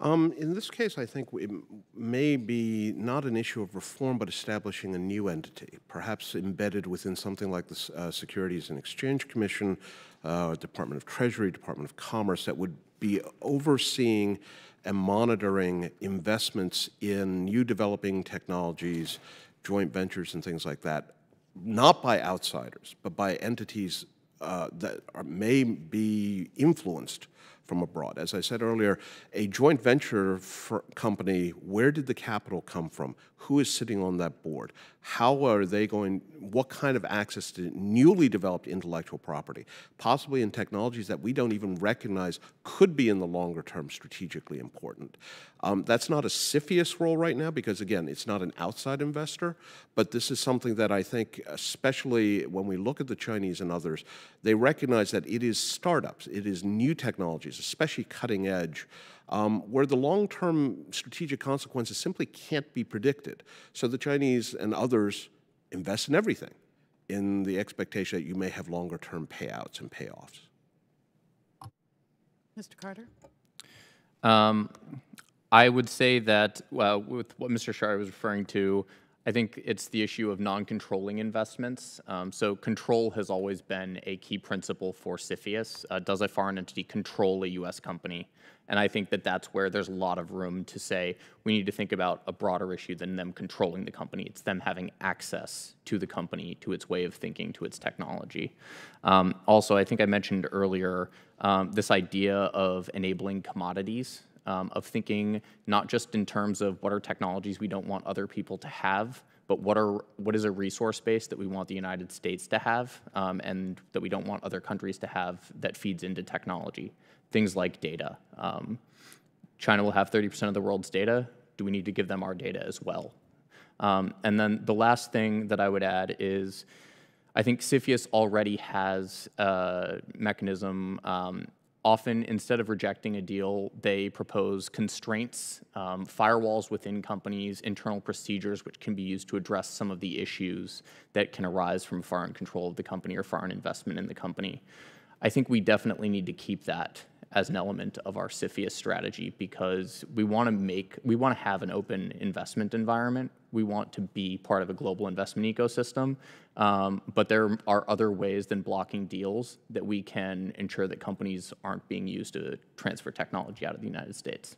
In this case, I think it may be not an issue of reform, but establishing a new entity, perhaps embedded within something like the Securities and Exchange Commission, Department of Treasury, Department of Commerce, that would be overseeing and monitoring investments in new developing technologies, joint ventures, and things like that, not by outsiders, but by entities that may be influenced from abroad. As I said earlier, a joint venture company, where did the capital come from? Who is sitting on that board? How are they going, what kind of access to newly developed intellectual property, possibly in technologies that we don't even recognize could be in the longer term strategically important? That's not a CFIUS role right now because, again, it's not an outside investor, but this is something that I think, especially when we look at the Chinese and others, they recognize that it is startups, it is new technologies, especially cutting edge, where the long-term strategic consequences simply can't be predicted. So the Chinese and others invest in everything in the expectation that you may have longer-term payouts and payoffs. Mr. Carter? I would say that, with what Mr. Shari was referring to, I think it's the issue of non-controlling investments. So control has always been a key principle for CFIUS. Does a foreign entity control a U.S. company? And I think that that's where there's a lot of room to say we need to think about a broader issue than them controlling the company. It's them having access to the company, to its way of thinking, to its technology. Also, I think I mentioned earlier this idea of enabling commodities, of thinking not just in terms of what are technologies we don't want other people to have, but what is a resource base that we want the United States to have and that we don't want other countries to have that feeds into technology. Things like data. China will have 30% of the world's data. Do we need to give them our data as well? And then the last thing that I would add is I think CFIUS already has a mechanism. Often, instead of rejecting a deal, they propose constraints, firewalls within companies, internal procedures which can be used to address some of the issues that can arise from foreign control of the company or foreign investment in the company. I think we definitely need to keep that as an element of our CFIUS strategy because we want to have an open investment environment. We want to be part of a global investment ecosystem, but there are other ways than blocking deals that we can ensure that companies aren't being used to transfer technology out of the United States.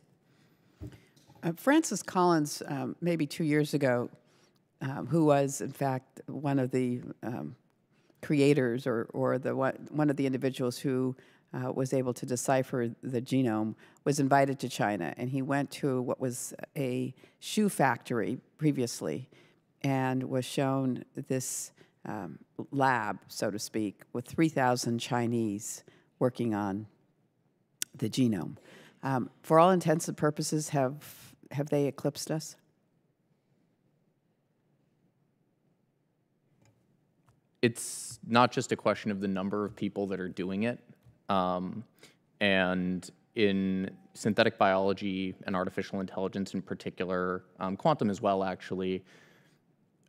Francis Collins, maybe 2 years ago, who was in fact one of the creators or one of the individuals who was able to decipher the genome, was invited to China, and he went to what was a shoe factory previously and was shown this lab, so to speak, with 3,000 Chinese working on the genome. For all intents and purposes, have they eclipsed us? It's not just a question of the number of people that are doing it. And in synthetic biology and artificial intelligence in particular, quantum as well, actually,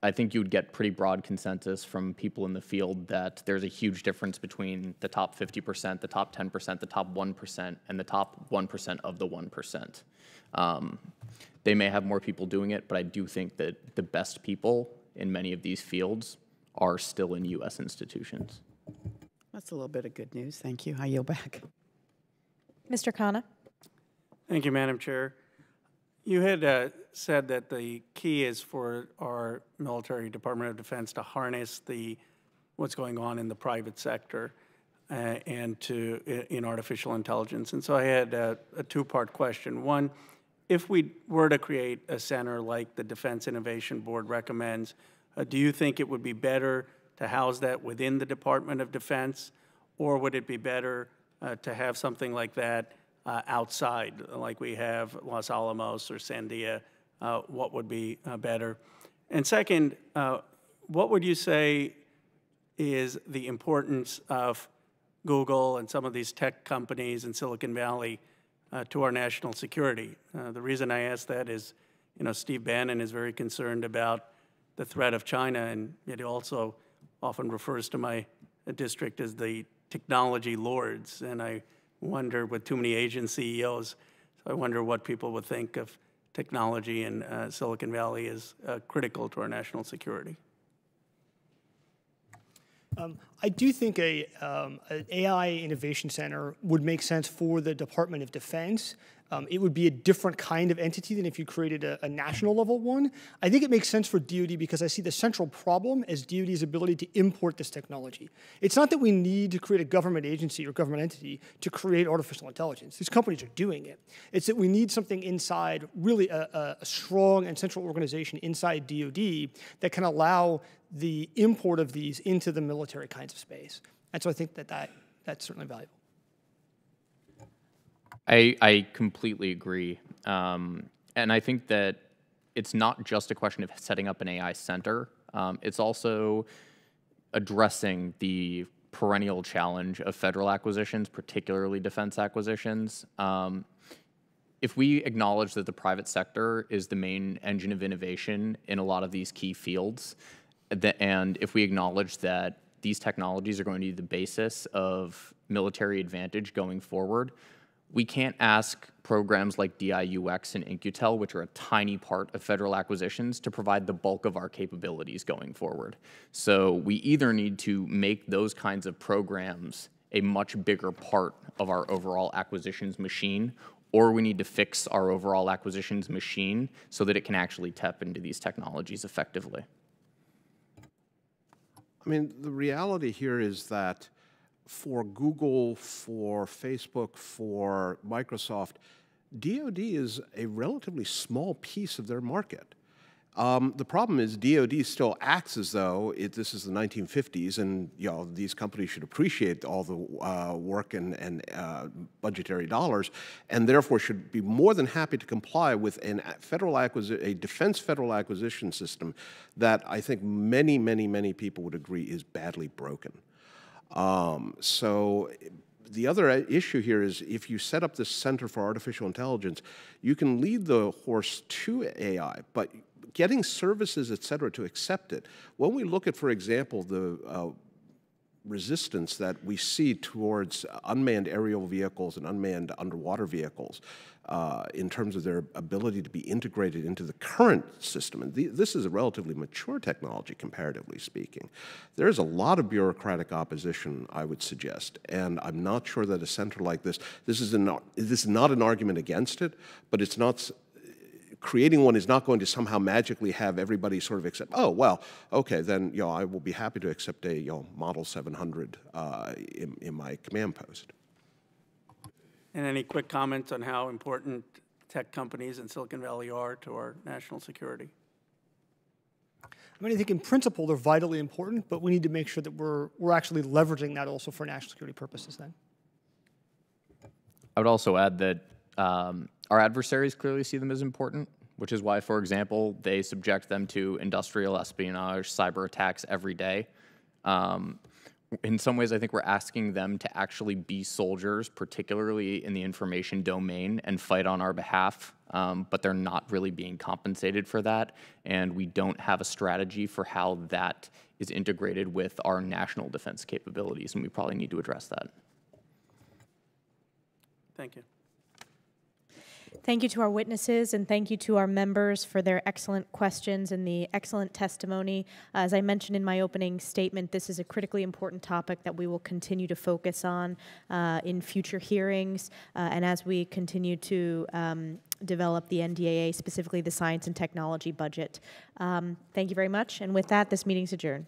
I think you would get pretty broad consensus from people in the field that there's a huge difference between the top 50%, the top 10%, the top 1%, and the top 1% of the 1%. They may have more people doing it, but I do think that the best people in many of these fields are still in U.S. institutions. That's a little bit of good news. Thank you. I yield back. Mr. Khanna. Thank you, Madam Chair. You had said that the key is for our military Department of Defense to harness what's going on in the private sector and in artificial intelligence. And so I had a two-part question. One, if we were to create a center like the Defense Innovation Board recommends, do you think it would be better to house that within the Department of Defense, or would it be better to have something like that outside, like we have Los Alamos or Sandia? What would be better? And second, what would you say is the importance of Google and some of these tech companies in Silicon Valley to our national security? The reason I ask that is, Steve Bannon is very concerned about the threat of China, and it also often refers to my district as the technology lords. And I wonder, with too many Asian CEOs, so I wonder what people would think of technology in Silicon Valley as critical to our national security. I do think an AI Innovation Center would make sense for the Department of Defense. It would be a different kind of entity than if you created a national level one. I think it makes sense for DoD because I see the central problem as DoD's ability to import this technology. It's not that we need to create a government agency or government entity to create artificial intelligence. These companies are doing it. It's that we need something inside, really a strong and central organization inside DoD that can allow the import of these into the military kinds of space. And so I think that's certainly valuable. I completely agree. And I think that it's not just a question of setting up an AI center. It's also addressing the perennial challenge of federal acquisitions, particularly defense acquisitions. If we acknowledge that the private sector is the main engine of innovation in a lot of these key fields, and if we acknowledge that these technologies are going to be the basis of military advantage going forward, we can't ask programs like DIUX and InQtel, which are a tiny part of federal acquisitions, to provide the bulk of our capabilities going forward. So we either need to make those kinds of programs a much bigger part of our overall acquisitions machine, or we need to fix our overall acquisitions machine so that it can actually tap into these technologies effectively. I mean, the reality here is that for Google, for Facebook, for Microsoft, DoD is a relatively small piece of their market. The problem is DoD still acts as though this is the 1950s, and these companies should appreciate all the work and budgetary dollars, and therefore should be more than happy to comply with a defense federal acquisition system that I think many, many, many people would agree is badly broken. So the other issue here is if you set up this Center for Artificial Intelligence, you can lead the horse to AI, but getting services, et cetera, to accept it. When we look at, for example, the resistance that we see towards unmanned aerial vehicles and unmanned underwater vehicles in terms of their ability to be integrated into the current system, and this is a relatively mature technology, comparatively speaking, there is a lot of bureaucratic opposition, I would suggest, and I'm not sure that a center like this is not an argument against it, but it's not. Creating one is not going to somehow magically have everybody sort of accept, oh, well, okay, then I will be happy to accept a Model 700 in my command post. And any quick comments on how important tech companies in Silicon Valley are to our national security? I mean, I think in principle they're vitally important, but we need to make sure that we're actually leveraging that also for national security purposes then. I would also add that Our adversaries clearly see them as important, which is why, for example, they subject them to industrial espionage, cyber attacks every day. In some ways, I think we're asking them to actually be soldiers, particularly in the information domain, and fight on our behalf, but they're not really being compensated for that, and we don't have a strategy for how that is integrated with our national defense capabilities, and we probably need to address that. Thank you. Thank you to our witnesses, and thank you to our members for their excellent questions and the excellent testimony. As I mentioned in my opening statement, this is a critically important topic that we will continue to focus on in future hearings, and as we continue to develop the NDAA, specifically the science and technology budget. Thank you very much, and with that, this meeting's adjourned.